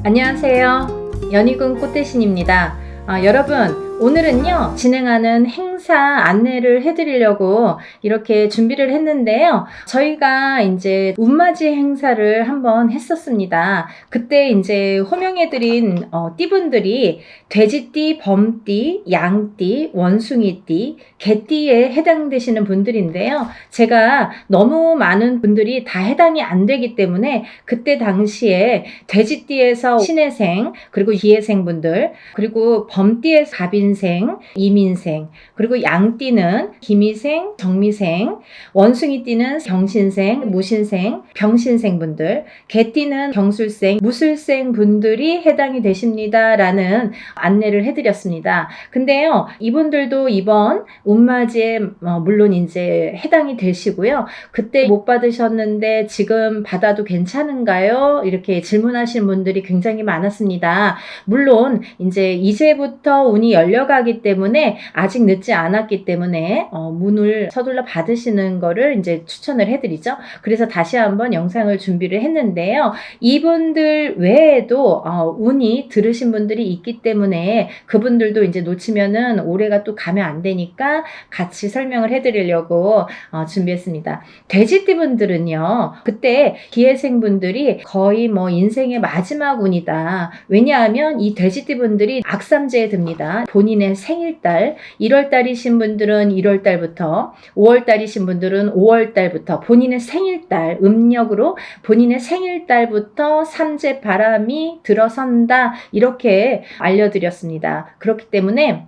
안녕하세요. 연희군 꽃대신입니다. 여러분, 오늘은요, 진행하는 행사 안내를 해드리려고 이렇게 준비를 했는데요. 저희가 이제 운맞이 행사를 한번 했었습니다. 그때 이제 호명해드린 띠분들이 돼지띠, 범띠, 양띠, 원숭이띠, 개띠에 해당되시는 분들인데요. 제가 너무 많은 분들이 다 해당이 안 되기 때문에 그때 당시에 돼지띠에서 신해생, 그리고 기해생 분들, 그리고 범띠에서 갑인생, 이민생, 그리고 양띠는 기미생, 정미생, 원숭이띠는 경신생, 무신생, 병신생 분들, 개띠는 경술생, 무술생 분들이 해당이 되십니다라는 안내를 해드렸습니다. 근데요, 이분들도 이번 운맞이에 물론 이제 해당이 되시고요. 그때 못 받으셨는데 지금 받아도 괜찮은가요? 이렇게 질문하시는 분들이 굉장히 많았습니다. 물론 이제부터 운이 열려가기 때문에 아직 늦지 않았기 때문에 문을 서둘러 받으시는 거를 이제 추천을 해드리죠. 그래서 다시 한번 영상을 준비를 했는데요. 이분들 외에도 운이 들으신 분들이 있기 때문에 그분들도 이제 놓치면은 올해가 또 가면 안 되니까 같이 설명을 해드리려고 준비했습니다. 돼지띠 분들은요, 그때 기해생 분들이 거의 인생의 마지막 운이다. 왜냐하면 이 돼지띠 분들이 악삼재에 듭니다. 본인의 생일달, 1월달이신 분들은 1월달부터, 5월달이신 분들은 5월달부터 본인의 생일달, 음력으로 본인의 생일달부터 삼재 바람이 들어선다, 이렇게 알려드렸습니다. 그렇기 때문에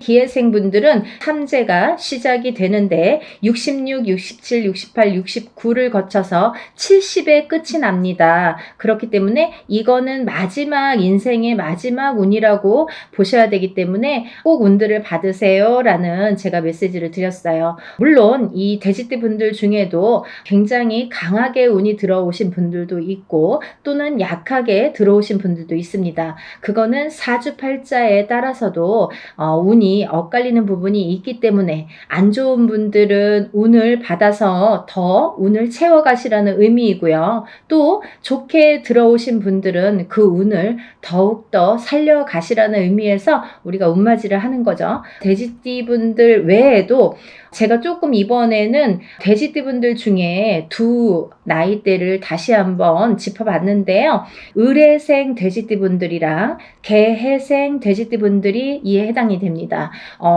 기해생분들은 삼재가 시작이 되는데 66, 67, 68, 69를 거쳐서 70에 끝이 납니다. 그렇기 때문에 이거는 마지막, 인생의 마지막 운이라고 보셔야 되기 때문에 꼭 운들을 받으세요 라는 제가 메시지를 드렸어요. 물론 이 돼지띠 분들 중에도 굉장히 강하게 운이 들어오신 분들도 있고 또는 약하게 들어오신 분들도 있습니다. 그거는 사주팔자에 따라서도 운이 운이 엇갈리는 부분이 있기 때문에 안 좋은 분들은 운을 받아서 더 운을 채워가시라는 의미이고요. 또 좋게 들어오신 분들은 그 운을 더욱더 살려가시라는 의미에서 우리가 운맞이를 하는 거죠. 돼지띠 분들 외에도 제가 조금 이번에는 돼지띠 분들 중에 두 나이대를 다시 한번 짚어봤는데요. 을해생 돼지띠 분들이랑 개해생 돼지띠 분들이 이에 해당이 됩니다.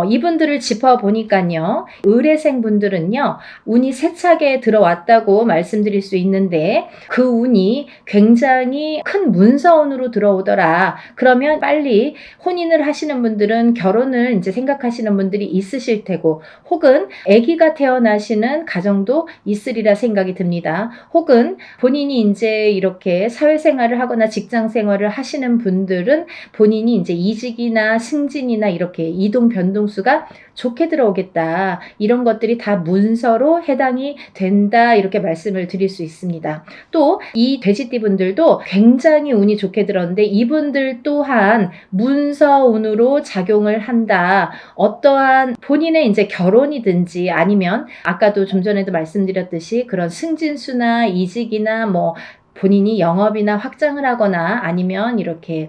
이분들을 짚어보니까요. 을해생 분들은요. 운이 세차게 들어왔다고 말씀드릴 수 있는데 그 운이 굉장히 큰 문서운으로 들어오더라. 그러면 빨리 혼인을 하시는 분들은 결혼을 이제 생각하시는 분들이 있으실 테고 혹은 아기가 태어나시는 가정도 있으리라 생각이 듭니다. 혹은 본인이 이제 이렇게 사회생활을 하거나 직장생활을 하시는 분들은 본인이 이제 이직이나 승진이나 이렇게 이동 변동수가 좋게 들어오겠다. 이런 것들이 다 문서로 해당이 된다. 이렇게 말씀을 드릴 수 있습니다. 또 이 돼지띠 분들도 굉장히 운이 좋게 들었는데 이분들 또한 문서운으로 작용을 한다. 어떠한 본인의 이제 결혼이든지 아니면 아까도 좀 전에도 말씀드렸듯이 그런 승진수나 이직이나 뭐 본인이 영업이나 확장을 하거나 아니면 이렇게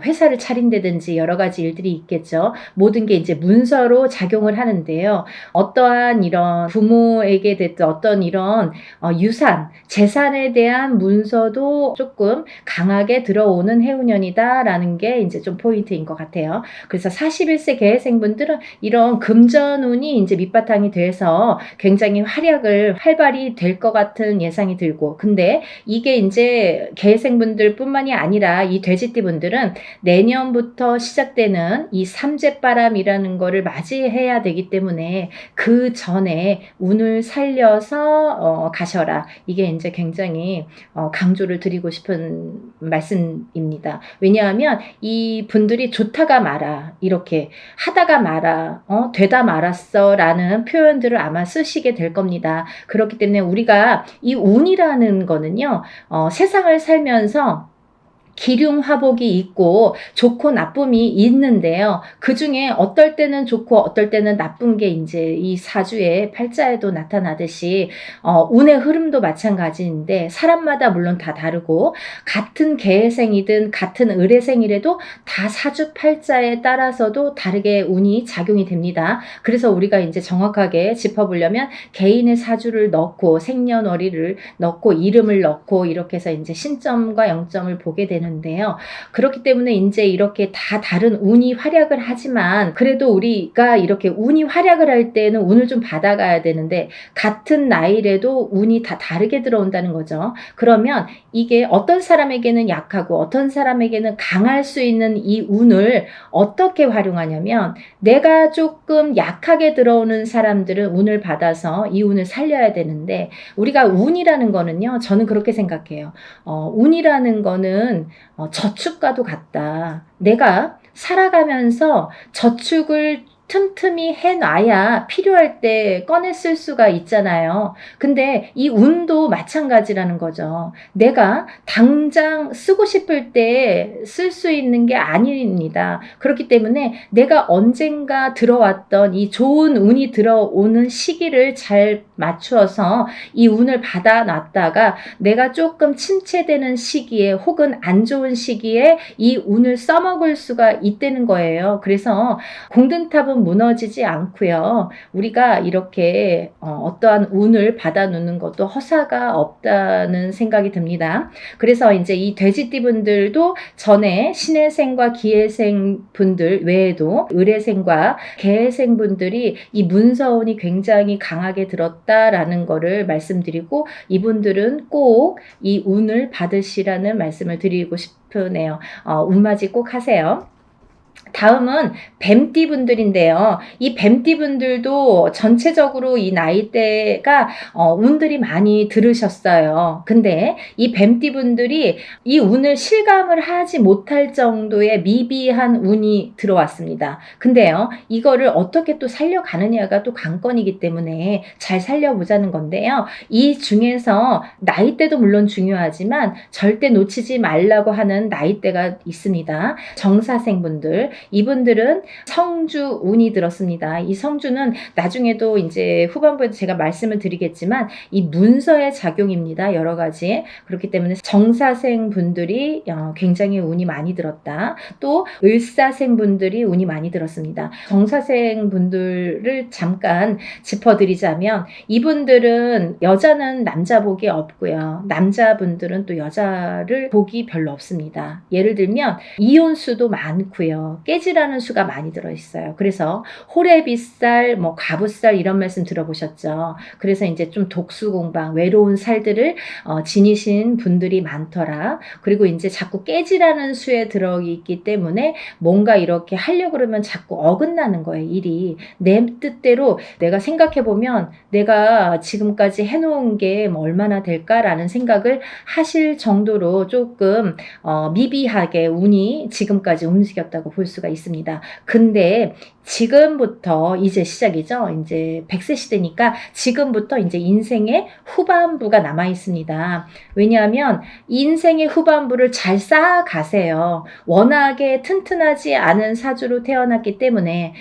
회사를 차린다든지 여러 가지 일들이 있겠죠. 모든 게 이제 문서로 작용을 하는데요. 어떠한 이런 부모에게 됐든 어떤 이런 유산, 재산에 대한 문서도 조금 강하게 들어오는 해운년이다라는 게 이제 좀 포인트인 것 같아요. 그래서 41세 개해생분들은 이런 금전운이 이제 밑바탕이 돼서 굉장히 활발히 될 것 같은 예상이 들고 근데 이게 이제 개해생분들 뿐만이 아니라 이 돼지띠 분들은 내년부터 시작되는 이 삼재바람이라는 거를 맞이해야 되기 때문에 그 전에 운을 살려서 가셔라. 이게 이제 굉장히 강조를 드리고 싶은 말씀입니다. 왜냐하면 이 분들이 좋다가 말아 이렇게 하다가 말아 되다 말았어 라는 표현들을 아마 쓰시게 될 겁니다. 그렇기 때문에 우리가 이 운이라는 거는요. 세상을 살면서 기륭화복이 있고 좋고 나쁨이 있는데요. 그 중에 어떨 때는 좋고 어떨 때는 나쁜 게 이제 이 사주의 팔자에도 나타나듯이 운의 흐름도 마찬가지인데 사람마다 물론 다 다르고 같은 개해생이든 같은 을해생이라도 다 사주 팔자에 따라서도 다르게 운이 작용이 됩니다. 그래서 우리가 이제 정확하게 짚어보려면 개인의 사주를 넣고 생년월일을 넣고 이름을 넣고 이렇게 해서 이제 신점과 영점을 보게 되는 데요. 그렇기 때문에 이제 이렇게 다 다른 운이 활약을 하지만 그래도 우리가 이렇게 운이 활약을 할 때는 운을 좀 받아가야 되는데 같은 나이라도 운이 다 다르게 들어온다는 거죠. 그러면 이게 어떤 사람에게는 약하고 어떤 사람에게는 강할 수 있는 이 운을 어떻게 활용하냐면 내가 조금 약하게 들어오는 사람들은 운을 받아서 이 운을 살려야 되는데 우리가 운이라는 거는요. 저는 그렇게 생각해요. 운이라는 거는 저축과도 같다. 내가 살아가면서 저축을 틈틈이 해놔야 필요할 때 꺼내 쓸 수가 있잖아요. 근데 이 운도 마찬가지라는 거죠. 내가 당장 쓰고 싶을 때 쓸 수 있는 게 아닙니다. 그렇기 때문에 내가 언젠가 들어왔던 이 좋은 운이 들어오는 시기를 잘 맞추어서 이 운을 받아놨다가 내가 조금 침체되는 시기에 혹은 안 좋은 시기에 이 운을 써먹을 수가 있다는 거예요. 그래서 공든탑은 무너지지 않고요. 우리가 이렇게 어떠한 운을 받아놓는 것도 허사가 없다는 생각이 듭니다. 그래서 이제 이 돼지띠 분들도 전에 신해생과 기해생 분들 외에도 을해생과 개해생 분들이 이 문서운이 굉장히 강하게 들었다라는 거를 말씀드리고 이분들은 꼭 이 운을 받으시라는 말씀을 드리고 싶으네요. 운맞이 꼭 하세요. 다음은 뱀띠 분들인데요. 이 뱀띠 분들도 전체적으로 이 나이대가 운들이 많이 들으셨어요. 근데 이 뱀띠 분들이 이 운을 실감을 하지 못할 정도의 미비한 운이 들어왔습니다. 근데요, 이거를 어떻게 또 살려가느냐가 또 관건이기 때문에 잘 살려보자는 건데요. 이 중에서 나이대도 물론 중요하지만 절대 놓치지 말라고 하는 나이대가 있습니다. 정사생 분들, 이분들은 성주 운이 들었습니다. 이 성주는 나중에도 이제 후반부에 제가 말씀을 드리겠지만 이 문서의 작용입니다. 여러 가지. 그렇기 때문에 정사생 분들이 굉장히 운이 많이 들었다. 또 을사생 분들이 운이 많이 들었습니다. 정사생 분들을 잠깐 짚어드리자면 이분들은 여자는 남자 복이 없고요. 남자분들은 또 여자를 복이 별로 없습니다. 예를 들면 이혼수도 많고요. 깨지라는 수가 많이 들어있어요. 그래서 호래비살, 뭐 가부살 이런 말씀 들어보셨죠. 그래서 이제 좀 독수공방, 외로운 살들을 지니신 분들이 많더라. 그리고 이제 자꾸 깨지라는 수에 들어있기 때문에 뭔가 이렇게 하려고 그러면 자꾸 어긋나는 거예요. 일이. 내 뜻대로 내가 생각해보면 내가 지금까지 해놓은 게 뭐 얼마나 될까라는 생각을 하실 정도로 조금 미비하게 운이 지금까지 움직였다고 볼 수가 있습니다. 근데 지금부터 이제 시작이죠. 이제 100세 시대니까 지금부터 이제 인생의 후반부가 남아 있습니다. 왜냐하면 인생의 후반부를 잘 쌓아가세요. 워낙에 튼튼하지 않은 사주로 태어났기 때문에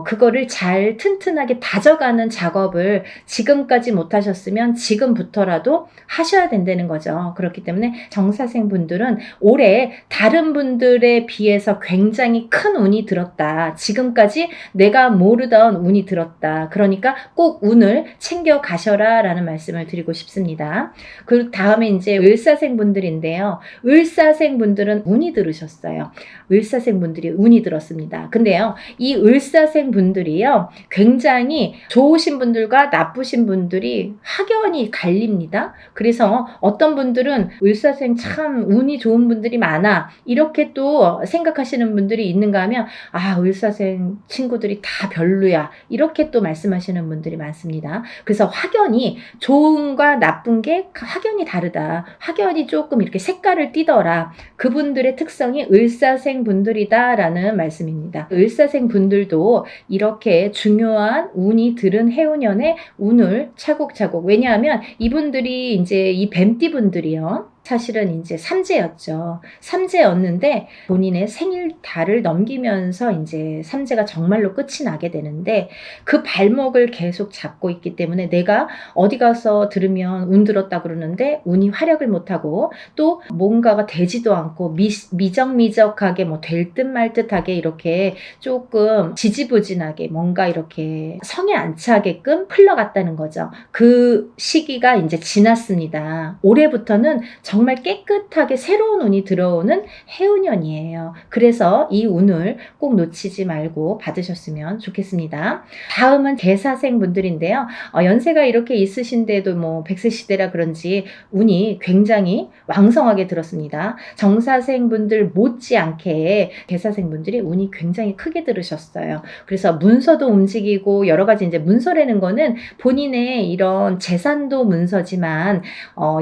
그거를 잘 튼튼하게 다져가는 작업을 지금까지 못하셨으면 지금부터라도 하셔야 된다는 거죠. 그렇기 때문에 정사생 분들은 올해 다른 분들에 비해서 굉장히 큰 운이 들었다. 지금까지 내가 모르던 운이 들었다. 그러니까 꼭 운을 챙겨 가셔라 라는 말씀을 드리고 싶습니다. 그 다음에 이제 을사생 분들인데요. 을사생 분들은 운이 들으셨어요. 을사생 분들이 운이 들었습니다. 근데요, 이 을사생 분들이요, 굉장히 좋으신 분들과 나쁘신 분들이 확연히 갈립니다. 그래서 어떤 분들은 을사생 참 운이 좋은 분들이 많아. 이렇게 또 생각하시는 분들이 있는가 하면, 아, 을사생 친구들이 다 별로야. 이렇게 또 말씀하시는 분들이 많습니다. 그래서 확연히 좋은과 나쁜 게 확연히 다르다. 확연히 조금 이렇게 색깔을 띠더라. 그분들의 특성이 을사생 분들이다라는 말씀입니다. 을사생 분들도 이렇게 중요한 운이 들은 해운년에 운을 차곡차곡, 왜냐하면 이분들이 이제 이 뱀띠 분들이요, 사실은 이제 삼재였죠. 삼재였는데 본인의 생일 달을 넘기면서 이제 삼재가 정말로 끝이 나게 되는데 그 발목을 계속 잡고 있기 때문에 내가 어디 가서 들으면 운 들었다 그러는데 운이 활약을 못하고 또 뭔가가 되지도 않고 미적미적하게 뭐 될 듯 말 듯하게 이렇게 조금 지지부진하게 뭔가 이렇게 성에 안 차게끔 흘러갔다는 거죠. 그 시기가 이제 지났습니다. 올해부터는 정말 깨끗하게 새로운 운이 들어오는 해운년이에요. 그래서 이 운을 꼭 놓치지 말고 받으셨으면 좋겠습니다. 다음은 개사생 분들인데요. 연세가 이렇게 있으신데도 뭐 100세 시대라 그런지 운이 굉장히 왕성하게 들었습니다. 정사생 분들 못지않게 개사생 분들이 운이 굉장히 크게 들으셨어요. 그래서 문서도 움직이고 여러 가지 이제 문서라는 거는 본인의 이런 재산도 문서지만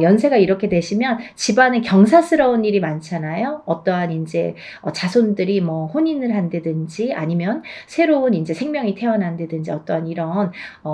연세가 이렇게 되시면 집안에 경사스러운 일이 많잖아요. 어떠한 이제 자손들이 뭐 혼인을 한다든지 아니면 새로운 이제 생명이 태어난다든지 어떠한 이런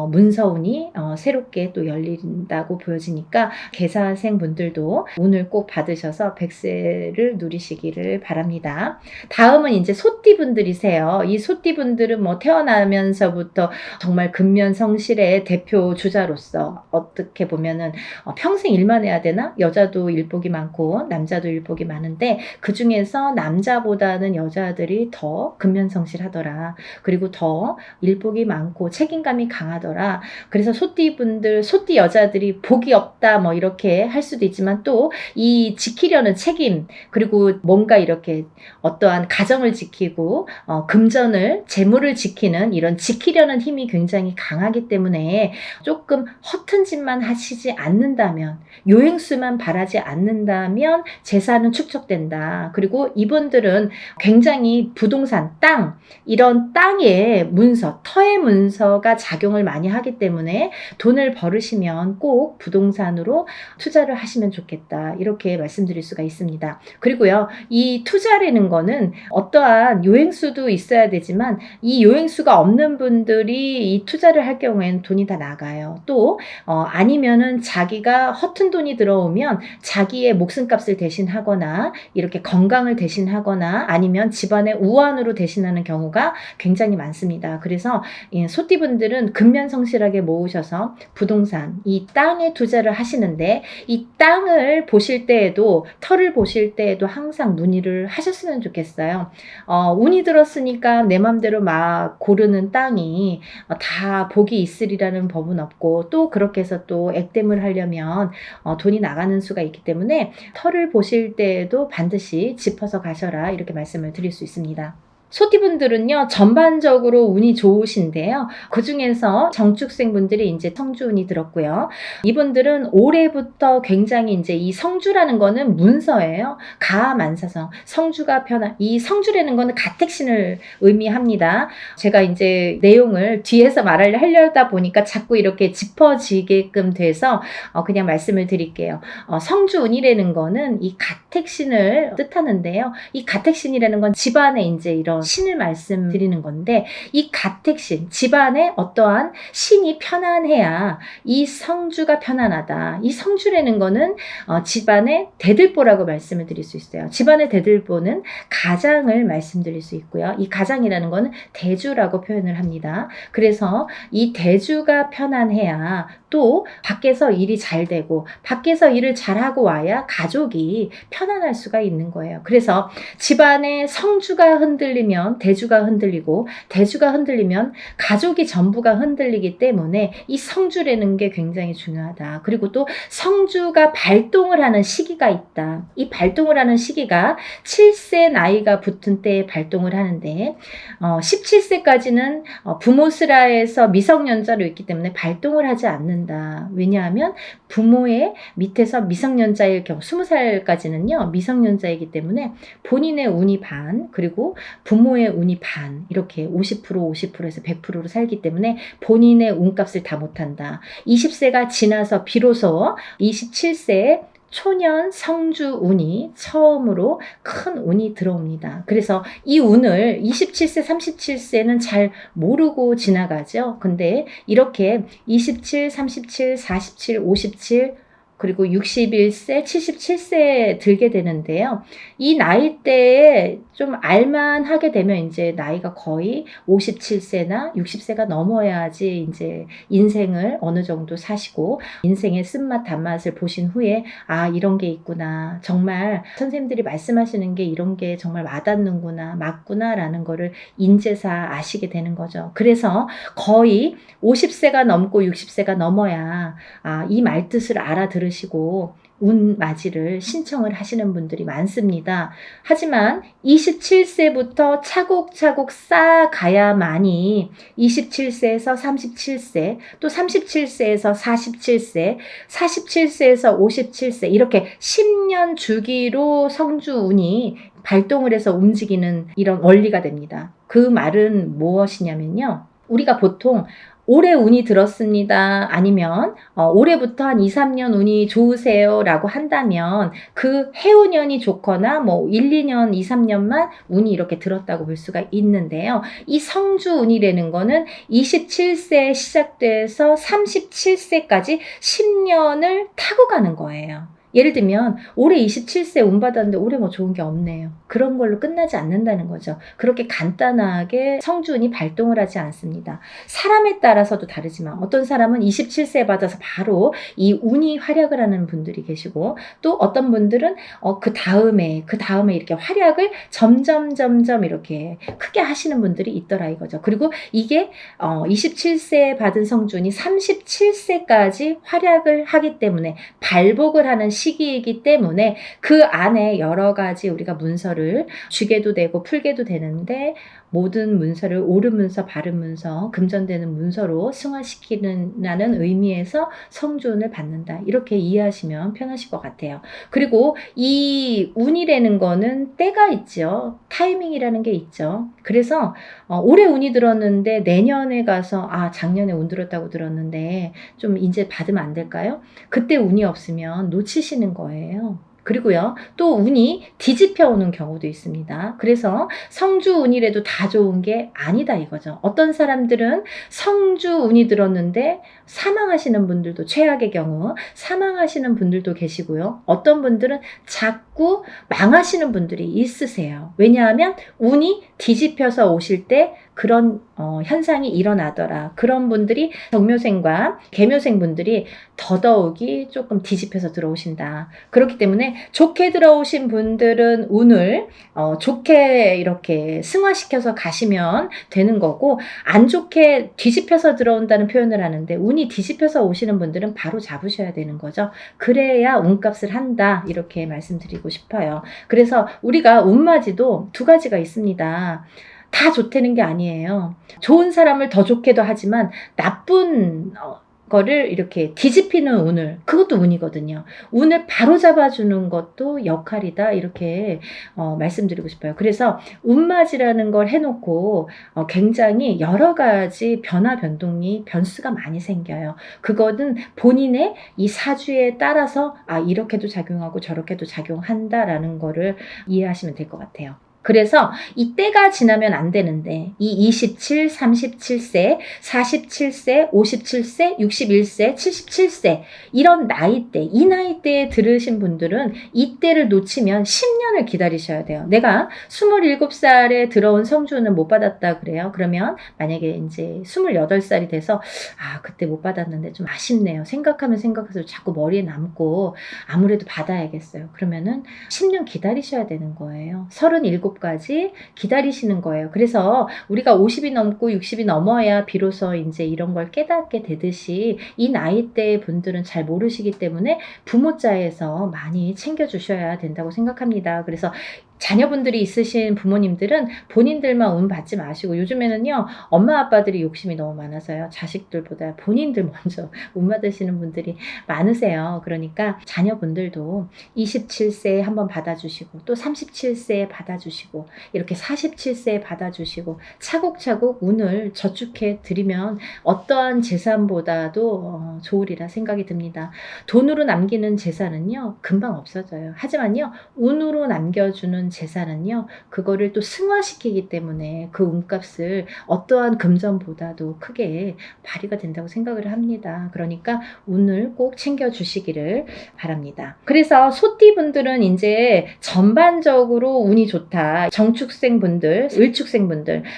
문서운이 새롭게 또 열린다고 보여지니까 개사생 분들도 운을 꼭 받으셔서 100세를 누리시기를 바랍니다. 다음은 이제 소띠 분들이세요. 이 소띠 분들은 뭐 태어나면서부터 정말 근면성실의 대표 주자로서 어떻게 보면은 평생 일만 해야 되나? 여자도 일복이 많고 남자도 일복이 많은데 그 중에서 남자보다는 여자들이 더 근면성실하더라. 그리고 더 일복이 많고 책임감이 강하더라. 그래서 소띠분들, 소띠 여자들이 복이 없다 뭐 이렇게 할 수도 있지만 또 이 지키려는 책임, 그리고 뭔가 이렇게 어떠한 가정을 지키고 금전을, 재물을 지키는 이런 지키려는 힘이 굉장히 강하기 때문에 조금 허튼 짓만 하시지 않는다면, 요행수만 바라지 않는다면 재산은 축적된다. 그리고 이분들은 굉장히 부동산, 땅, 이런 땅의 문서, 터의 문서가 작용을 많이 하기 때문에 돈을 벌으시면 꼭 부동산으로 투자를 하시면 좋겠다. 이렇게 말씀드릴 수가 있습니다. 그리고요, 이 투자라는 거는 어떠한 요행수도 있어야 되지만 이 요행수가 없는 분들이 이 투자를 할 경우에는 돈이 다 나가요. 또 아니면은 자기가 허튼 돈이 들어오면 자기의 목숨값을 대신하거나 이렇게 건강을 대신하거나 아니면 집안의 우환으로 대신하는 경우가 굉장히 많습니다. 그래서 소띠분들은 근면성실하게 모으셔서 부동산, 이 땅에 투자를 하시는데 이 땅을 보실 때에도 터를 보실 때에도 항상 문의를 하셨으면 좋겠어요. 운이 들었으니까 내 맘대로 막 고르는 땅이 다 복이 있으리라는 법은 없고 또 그렇게 해서 또 액땜을 하려면 돈이 나가는 수가 있기 때문에 터를 보실 때에도 반드시 짚어서 가셔라 이렇게 말씀을 드릴 수 있습니다. 소띠분들은요, 전반적으로 운이 좋으신데요. 그 중에서 정축생분들이 이제 성주운이 들었고요. 이분들은 올해부터 굉장히 이제 이 성주라는 거는 문서예요. 가만사성. 성주가 이 성주라는 거는 가택신을 의미합니다. 제가 이제 내용을 뒤에서 하려다 보니까 자꾸 이렇게 짚어지게끔 돼서 그냥 말씀을 드릴게요. 성주운이라는 거는 이 가택신을 뜻하는데요. 이 가택신이라는 건 집안에 이제 이런 신을 말씀드리는 건데 이 가택신, 집안에 어떠한 신이 편안해야 이 성주가 편안하다. 이 성주라는 거는 집안의 대들보라고 말씀을 드릴 수 있어요. 집안의 대들보는 가장을 말씀드릴 수 있고요. 이 가장이라는 거는 대주라고 표현을 합니다. 그래서 이 대주가 편안해야 또 밖에서 일이 잘 되고 밖에서 일을 잘하고 와야 가족이 편안할 수가 있는 거예요. 그래서 집안의 성주가 흔들리면 대주가 흔들리고 대주가 흔들리면 가족이 전부가 흔들리기 때문에 이 성주라는 게 굉장히 중요하다. 그리고 또 성주가 발동을 하는 시기가 있다. 이 발동을 하는 시기가 7세 나이가 붙은 때에 발동을 하는데 17세까지는 부모스라에서 미성년자로 있기 때문에 발동을 하지 않는다. 왜냐하면 부모의 밑에서 미성년자일 경우 20살까지는요 미성년자이기 때문에 본인의 운이 반 그리고 부모의 운이 반 이렇게 50% 50%에서 100%로 살기 때문에 본인의 운값을 다 못한다. 20세가 지나서 비로소 27세에 초년 성주 운이 처음으로 큰 운이 들어옵니다. 그래서 이 운을 27세, 37세는 잘 모르고 지나가죠. 근데 이렇게 27, 37, 47, 57 그리고 61세, 77세에 들게 되는데요. 이 나이대에 좀 알만하게 되면 이제 나이가 거의 57세나 60세가 넘어야지 이제 인생을 어느 정도 사시고 인생의 쓴맛 단맛을 보신 후에 아 이런 게 있구나. 정말 선생님들이 말씀하시는 게 이런 게 정말 와닿는구나. 맞구나 라는 거를 인제사 아시게 되는 거죠. 그래서 거의 50세가 넘고 60세가 넘어야 이 말뜻을 알아들으시고 운맞이를 신청을 하시는 분들이 많습니다. 하지만 27세부터 차곡차곡 쌓아가야만이 27세에서 37세, 또 37세에서 47세, 47세에서 57세 이렇게 10년 주기로 성주운이 발동을 해서 움직이는 이런 원리가 됩니다. 그 말은 무엇이냐면요. 우리가 보통 올해 운이 들었습니다. 아니면 올해부터 한 2, 3년 운이 좋으세요 라고 한다면 그 해운년이 좋거나 뭐 1, 2년, 2, 3년만 운이 이렇게 들었다고 볼 수가 있는데요. 이 성주운이라는 거는 27세에 시작돼서 37세까지 10년을 타고 가는 거예요. 예를 들면 올해 27세 운 받았는데 올해 뭐 좋은 게 없네요. 그런 걸로 끝나지 않는다는 거죠. 그렇게 간단하게 성주운이 발동을 하지 않습니다. 사람에 따라서도 다르지만 어떤 사람은 27세에 받아서 바로 이 운이 활약을 하는 분들이 계시고 또 어떤 분들은 그 다음에 이렇게 활약을 점점 이렇게 크게 하시는 분들이 있더라 이거죠. 그리고 이게 27세에 받은 성주운이 37세까지 활약을 하기 때문에 발복을 하는 시기이기 때문에 그 안에 여러 가지 우리가 문서를 쥐게도 되고 풀게도 되는데 모든 문서를 옳은 문서, 바른 문서, 금전되는 문서로 승화시키는 의미에서 성주운을 받는다. 이렇게 이해하시면 편하실 것 같아요. 그리고 이 운이라는 거는 때가 있죠. 타이밍이라는 게 있죠. 그래서 올해 운이 들었는데 내년에 가서 작년에 운 들었다고 들었는데 좀 이제 받으면 안 될까요? 그때 운이 없으면 놓치시는 거예요. 그리고요, 또 운이 뒤집혀 오는 경우도 있습니다. 그래서 성주운이라도 다 좋은 게 아니다 이거죠. 어떤 사람들은 성주운이 들었는데 사망하시는 분들도, 최악의 경우 사망하시는 분들도 계시고요. 어떤 분들은 자꾸 망하시는 분들이 있으세요. 왜냐하면 운이 뒤집혀서 오실 때 그런 현상이 일어나더라. 그런 분들이 정묘생과 계묘생 분들이 더더욱이 조금 뒤집혀서 들어오신다. 그렇기 때문에 좋게 들어오신 분들은 운을 좋게 이렇게 승화시켜서 가시면 되는 거고, 안 좋게 뒤집혀서 들어온다는 표현을 하는데 운이 뒤집혀서 오시는 분들은 바로 잡으셔야 되는 거죠. 그래야 운값을 한다 이렇게 말씀드리고 싶어요. 그래서 우리가 운맞이도 두 가지가 있습니다. 다 좋다는 게 아니에요. 좋은 사람을 더 좋게도 하지만 나쁜 거를 이렇게 뒤집히는 운을, 그것도 운이거든요. 운을 바로 잡아주는 것도 역할이다 이렇게 말씀드리고 싶어요. 그래서 운맞이라는 걸 해놓고 굉장히 여러 가지 변화변동이 변수가 많이 생겨요. 그거는 본인의 이 사주에 따라서 이렇게도 작용하고 저렇게도 작용한다라는 거를 이해하시면 될 것 같아요. 그래서 이 때가 지나면 안 되는데, 이 27, 37세, 47세, 57세, 61세, 77세 이런 나이대, 이 나이대에 들으신 분들은 이 때를 놓치면 10년을 기다리셔야 돼요. 내가 27살에 들어온 성주는 못 받았다 그래요. 그러면 만약에 이제 28살이 돼서 그때 못 받았는데 좀 아쉽네요. 생각하면 생각해서 자꾸 머리에 남고 아무래도 받아야겠어요. 그러면은 10년 기다리셔야 되는 거예요. 37까지 기다리시는 거예요. 그래서 우리가 50이 넘고 60이 넘어야 비로소 이제 이런 걸 깨닫게 되듯이, 이 나이대 분들은 잘 모르시기 때문에 부모자에서 많이 챙겨주셔야 된다고 생각합니다. 그래서 자녀분들이 있으신 부모님들은 본인들만 운 받지 마시고, 요즘에는요 엄마 아빠들이 욕심이 너무 많아서요 자식들보다 본인들 먼저 운 받으시는 분들이 많으세요. 그러니까 자녀분들도 27세에 한번 받아주시고, 또 37세에 받아주시고, 이렇게 47세에 받아주시고, 차곡차곡 운을 저축해 드리면 어떠한 재산보다도 좋으리라 생각이 듭니다. 돈으로 남기는 재산은요 금방 없어져요. 하지만요 운으로 남겨주는 재산은요, 그거를 또 승화시키기 때문에 그 운값을 어떠한 금전보다도 크게 발휘가 된다고 생각을 합니다. 그러니까 운을 꼭 챙겨주시기를 바랍니다. 그래서 소띠분들은 이제 전반적으로 운이 좋다. 정축생분들,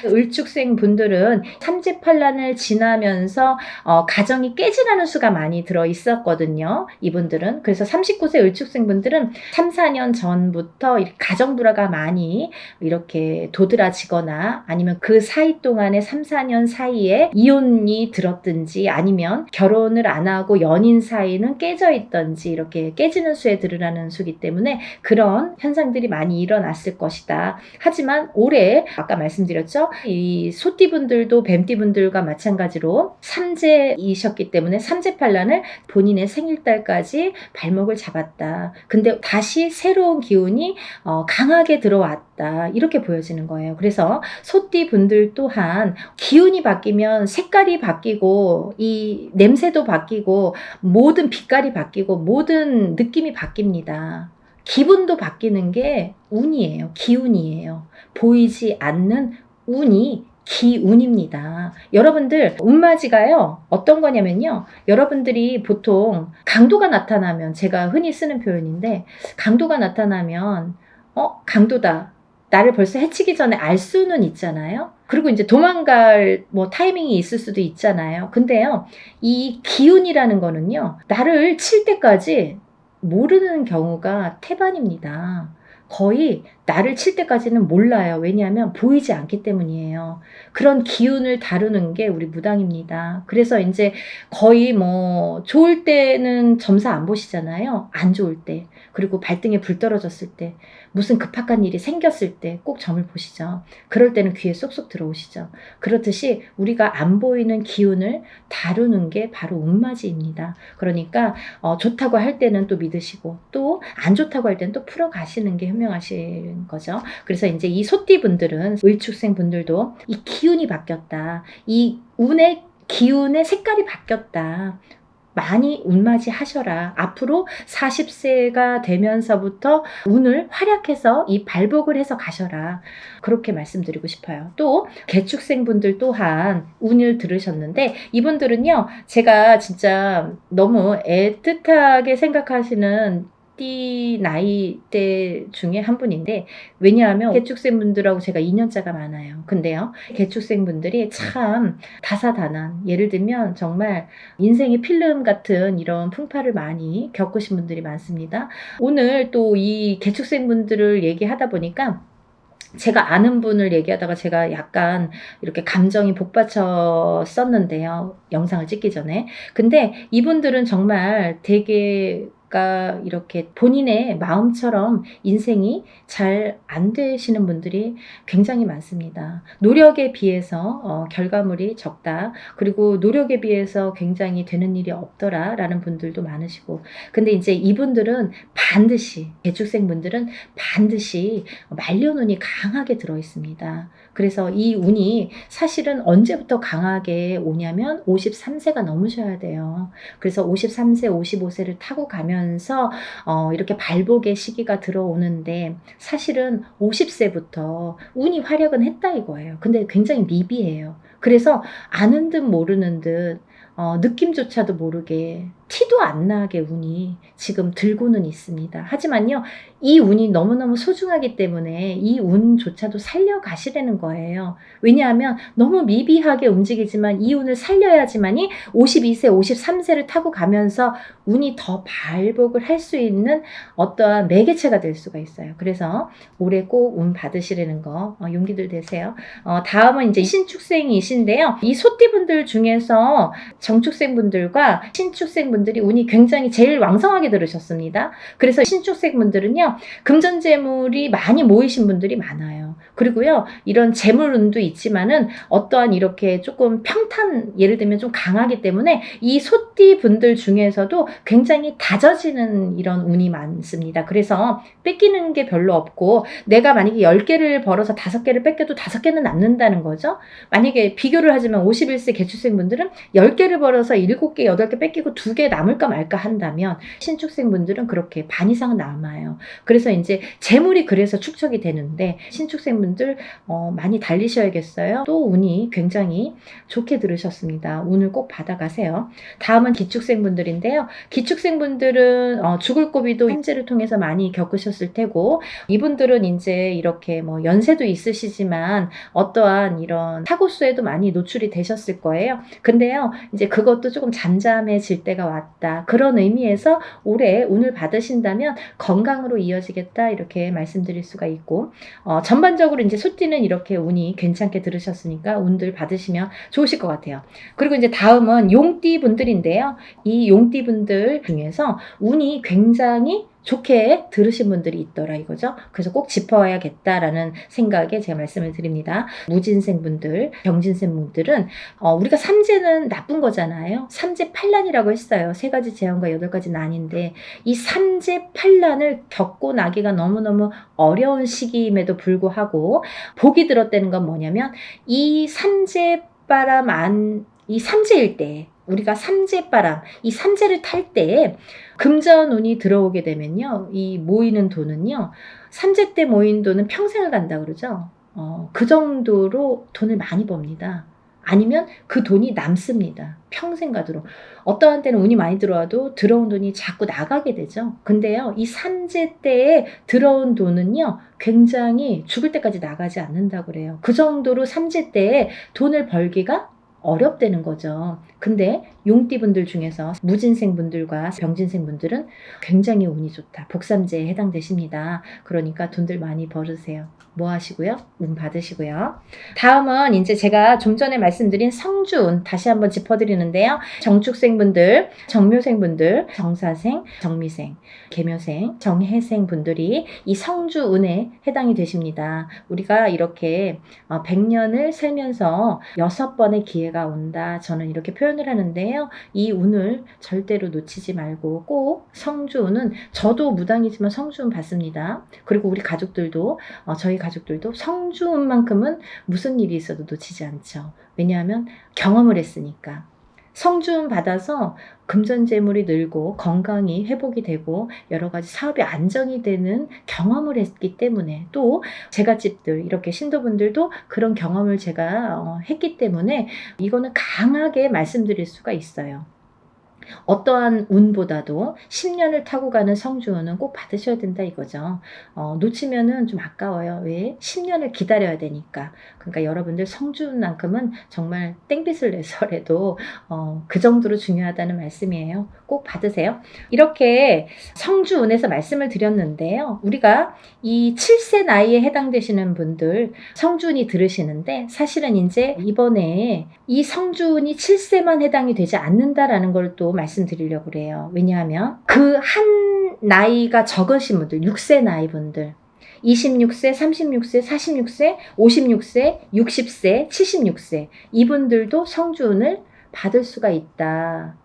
을축생분들은 삼재팔란을 지나면서 가정이 깨지라는 수가 많이 들어 있었거든요. 이분들은. 그래서 39세 을축생분들은 3, 4년 전부터 가정 불화가 많이 이렇게 도드라지거나, 아니면 그 사이 동안에 3, 4년 사이에 이혼이 들었든지, 아니면 결혼을 안 하고 연인 사이는 깨져 있던지, 이렇게 깨지는 수에 들으라는 수기 때문에 그런 현상들이 많이 일어났을 것이다. 하지만 올해 아까 말씀드렸죠, 이 소띠분들도 뱀띠분들과 마찬가지로 삼재이셨기 때문에 삼재팔란을 본인의 생일달까지 발목을 잡았다. 근데 다시 새로운 기운이 강하게 들어왔다 이렇게 보여지는 거예요. 그래서 소띠 분들 또한 기운이 바뀌면 색깔이 바뀌고, 이 냄새도 바뀌고, 모든 빛깔이 바뀌고, 모든 느낌이 바뀝니다. 기분도 바뀌는 게 운이에요. 기운이에요. 보이지 않는 운이 기운입니다. 여러분들 운맞이가요 어떤 거냐면요, 여러분들이 보통 강도가 나타나면, 제가 흔히 쓰는 표현인데, 강도가 나타나면 강도다, 나를 벌써 해치기 전에 알 수는 있잖아요. 그리고 이제 도망갈 타이밍이 있을 수도 있잖아요. 근데요, 이 기운이라는 거는요, 나를 칠 때까지 모르는 경우가 태반입니다. 거의 나를 칠 때까지는 몰라요. 왜냐하면 보이지 않기 때문이에요. 그런 기운을 다루는 게 우리 무당입니다. 그래서 이제 거의 좋을 때는 점사 안 보시잖아요. 안 좋을 때, 그리고 발등에 불 떨어졌을 때, 무슨 급박한 일이 생겼을 때 꼭 점을 보시죠. 그럴 때는 귀에 쏙쏙 들어오시죠. 그렇듯이 우리가 안 보이는 기운을 다루는 게 바로 운맞이입니다. 그러니까 좋다고 할 때는 또 믿으시고, 또 안 좋다고 할 때는 또 풀어가시는 게 현명하신 거죠. 그래서 이제 이 소띠분들은, 을축생 분들도 이 기운이 바뀌었다, 이 운의 기운의 색깔이 바뀌었다, 많이 운맞이 하셔라. 앞으로 40세가 되면서부터 운을 활약해서 이 발복을 해서 가셔라. 그렇게 말씀드리고 싶어요. 또 개축생분들 또한 운을 들으셨는데 이분들은요, 제가 진짜 너무 애틋하게 생각하시는 띠 나이대 중에 한 분인데, 왜냐하면 개축생분들하고 제가 2년차가 많아요. 근데요, 개축생분들이 참 다사다난, 예를 들면 정말 인생의 필름 같은 이런 풍파를 많이 겪으신 분들이 많습니다. 오늘 또 이 개축생분들을 얘기하다 보니까 제가 아는 분을 얘기하다가 제가 약간 이렇게 감정이 복받쳤었는데요. 영상을 찍기 전에. 근데 이분들은 정말 되게 이렇게 본인의 마음처럼 인생이 잘 안 되시는 분들이 굉장히 많습니다. 노력에 비해서 결과물이 적다. 그리고 노력에 비해서 굉장히 되는 일이 없더라 라는 분들도 많으시고, 근데 이제 이분들은 반드시, 개축생분들은 반드시 말년운이 강하게 들어 있습니다. 그래서 이 운이 사실은 언제부터 강하게 오냐면 53세가 넘으셔야 돼요. 그래서 53세, 55세를 타고 가면서 이렇게 발복의 시기가 들어오는데, 사실은 50세부터 운이 활약은 했다 이거예요. 근데 굉장히 미비해요. 그래서 아는 듯 모르는 듯 느낌조차도 모르게, 티도 안 나게 운이 지금 들고는 있습니다. 하지만요, 이 운이 너무너무 소중하기 때문에 이 운조차도 살려가시라는 거예요. 왜냐하면 너무 미비하게 움직이지만 이 운을 살려야지만이 52세, 53세를 타고 가면서 운이 더 발복을 할 수 있는 어떠한 매개체가 될 수가 있어요. 그래서 올해 꼭 운 받으시라는 거 용기들 되세요. 다음은 이제 신축생이신데요. 이 소띠분들 중에서 정축생분들과 신축생분들이 운이 굉장히 제일 왕성하게 들으셨습니다. 그래서 신축생분들은요, 금전재물이 많이 모이신 분들이 많아요. 그리고요, 이런 재물운도 있지만은 어떠한 이렇게 조금 평탄, 예를 들면 좀 강하기 때문에 이 소띠분들 중에서도 굉장히 다져지는 이런 운이 많습니다. 그래서 뺏기는 게 별로 없고, 내가 만약에 10개를 벌어서 5개를 뺏겨도 5개는 남는다는 거죠. 만약에 비교를 하지만 51세 개축생분들은 10개를 벌어서 7개, 8개 뺏기고 2개 남을까 말까 한다면, 신축생분들은 그렇게 반 이상은 남아요. 그래서 이제 재물이 그래서 축적이 되는데, 신축생분들 많이 달리셔야겠어요. 또 운이 굉장히 좋게 들으셨습니다. 운을 꼭 받아가세요. 다음은 기축생분들인데요. 기축생분들은 죽을 고비도 현재를 통해서 많이 겪으셨을 테고, 이분들은 이제 이렇게 뭐 연세도 있으시지만 어떠한 이런 사고수에도 많이 노출이 되셨을 거예요. 근데요, 이제 그것도 조금 잠잠해질 때가 왔다. 그런 의미에서 올해 운을 받으신다면 건강으로 이어지겠다, 이렇게 말씀드릴 수가 있고, 전반적으로 이제 소띠는 이렇게 운이 괜찮게 들으셨으니까 운들 받으시면 좋으실 것 같아요. 그리고 이제 다음은 용띠 분들인데요. 이 용띠 분들 중에서 운이 굉장히 좋게 들으신 분들이 있더라 이거죠. 그래서 꼭 짚어야겠다라는 생각에 제가 말씀을 드립니다. 무진생분들, 병진생분들은 우리가 삼재는 나쁜 거잖아요. 삼재팔란이라고 했어요. 3가지 재앙과 8가지 난인데, 이 삼재팔란을 겪고 나기가 너무너무 어려운 시기임에도 불구하고 복이 들었다는 건 뭐냐면, 이 삼재바람 이 삼재일 때, 우리가 삼재바람, 이 삼재를 탈 때 금전운이 들어오게 되면요, 이 모이는 돈은요, 삼재 때 모인 돈은 평생을 간다 그러죠. 그 정도로 돈을 많이 법니다. 아니면 그 돈이 남습니다. 평생 가도록. 어떠한 때는 운이 많이 들어와도 들어온 돈이 자꾸 나가게 되죠. 근데요, 이 삼재 때에 들어온 돈은요, 굉장히 죽을 때까지 나가지 않는다고 그래요. 그 정도로 삼재 때에 돈을 벌기가 어렵다는 거죠. 근데 용띠분들 중에서 무진생분들과 병진생분들은 굉장히 운이 좋다. 복삼재에 해당되십니다. 그러니까 돈들 많이 벌으세요. 뭐 하시고요? 운 받으시고요. 다음은 이제 제가 좀 전에 말씀드린 성주운 다시 한번 짚어드리는데요. 정축생분들, 정묘생분들, 정사생, 정미생, 계묘생, 정해생분들이 이 성주운에 해당이 되십니다. 우리가 이렇게 100년을 살면서 6번의 기회가 온다, 저는 이렇게 표현을 하는데요. 이 운을 절대로 놓치지 말고 꼭 성주운은, 저도 무당이지만 성주운 받습니다. 그리고 우리 가족들도, 저희 가족들도 성주운만큼은 무슨 일이 있어도 놓치지 않죠. 왜냐하면 경험을 했으니까. 성주운 받아서 금전재물이 늘고 건강이 회복이 되고 여러 가지 사업이 안정이 되는 경험을 했기 때문에, 또 제갓집들 이렇게 신도분들도 그런 경험을 제가 했기 때문에 이거는 강하게 말씀드릴 수가 있어요. 어떠한 운보다도 10년을 타고 가는 성주운은 꼭 받으셔야 된다 이거죠. 놓치면은 좀 아까워요. 왜? 10년을 기다려야 되니까. 그러니까 여러분들 성주운만큼은 정말 땡빛을 내서라도 그 정도로 중요하다는 말씀이에요. 꼭 받으세요. 이렇게 성주운에서 말씀을 드렸는데요. 우리가 이 7세 나이에 해당되시는 분들 성주운이 들으시는데, 사실은 이제 이번에 이 성주운이 7세만 해당이 되지 않는다라는 걸 또 말씀드리려고 그래요. 왜냐하면 그 한 나이가 적으신 분들, 6세 나이 분들, 26세, 36세, 46세, 56세, 60세, 76세 이분들도 성주운을 받을 수가 있다.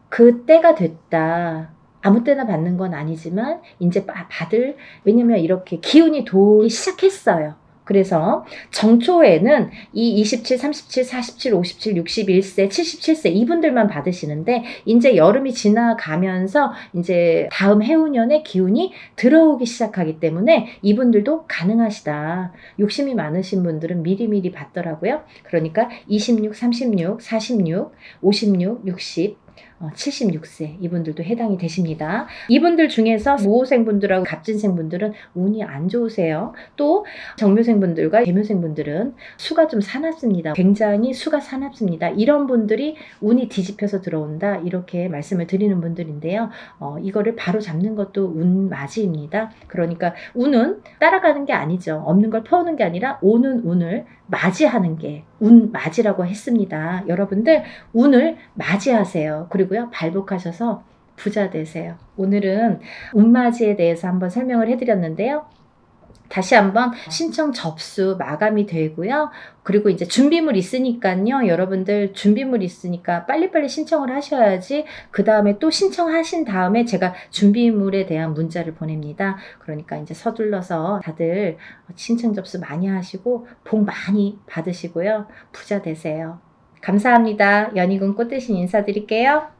그 때가 됐다. 아무 때나 받는 건 아니지만 이제 받을, 왜냐면 이렇게 기운이 돌기 시작했어요. 그래서 정초에는 이 27, 37, 47, 57, 61세, 77세 이분들만 받으시는데, 이제 여름이 지나가면서 이제 다음 해운년에 기운이 들어오기 시작하기 때문에 이분들도 가능하시다. 욕심이 많으신 분들은 미리미리 받더라고요. 그러니까 26, 36, 46, 56, 60, 76세 이분들도 해당이 되십니다. 이분들 중에서 모호생분들하고 갑진생분들은 운이 안 좋으세요. 또 정묘생분들과 개묘생분들은 수가 좀 사납습니다. 굉장히 수가 사납습니다. 이런 분들이 운이 뒤집혀서 들어온다 이렇게 말씀을 드리는 분들인데요. 이거를 바로 잡는 것도 운맞이입니다. 그러니까 운은 따라가는 게 아니죠. 없는 걸 퍼오는 게 아니라 오는 운을 맞이하는 게 운맞이라고 했습니다. 여러분들 운을 맞이하세요. 그리고요, 발복하셔서 부자 되세요. 오늘은 운맞이에 대해서 한번 설명을 해드렸는데요. 다시 한번 신청 접수 마감이 되고요. 그리고 이제 준비물 있으니까요. 여러분들 준비물 있으니까 빨리빨리 신청을 하셔야지 그 다음에 또 신청하신 다음에 제가 준비물에 대한 문자를 보냅니다. 그러니까 이제 서둘러서 다들 신청 접수 많이 하시고 복 많이 받으시고요. 부자 되세요. 감사합니다. 연희군 꽃대신 인사드릴게요.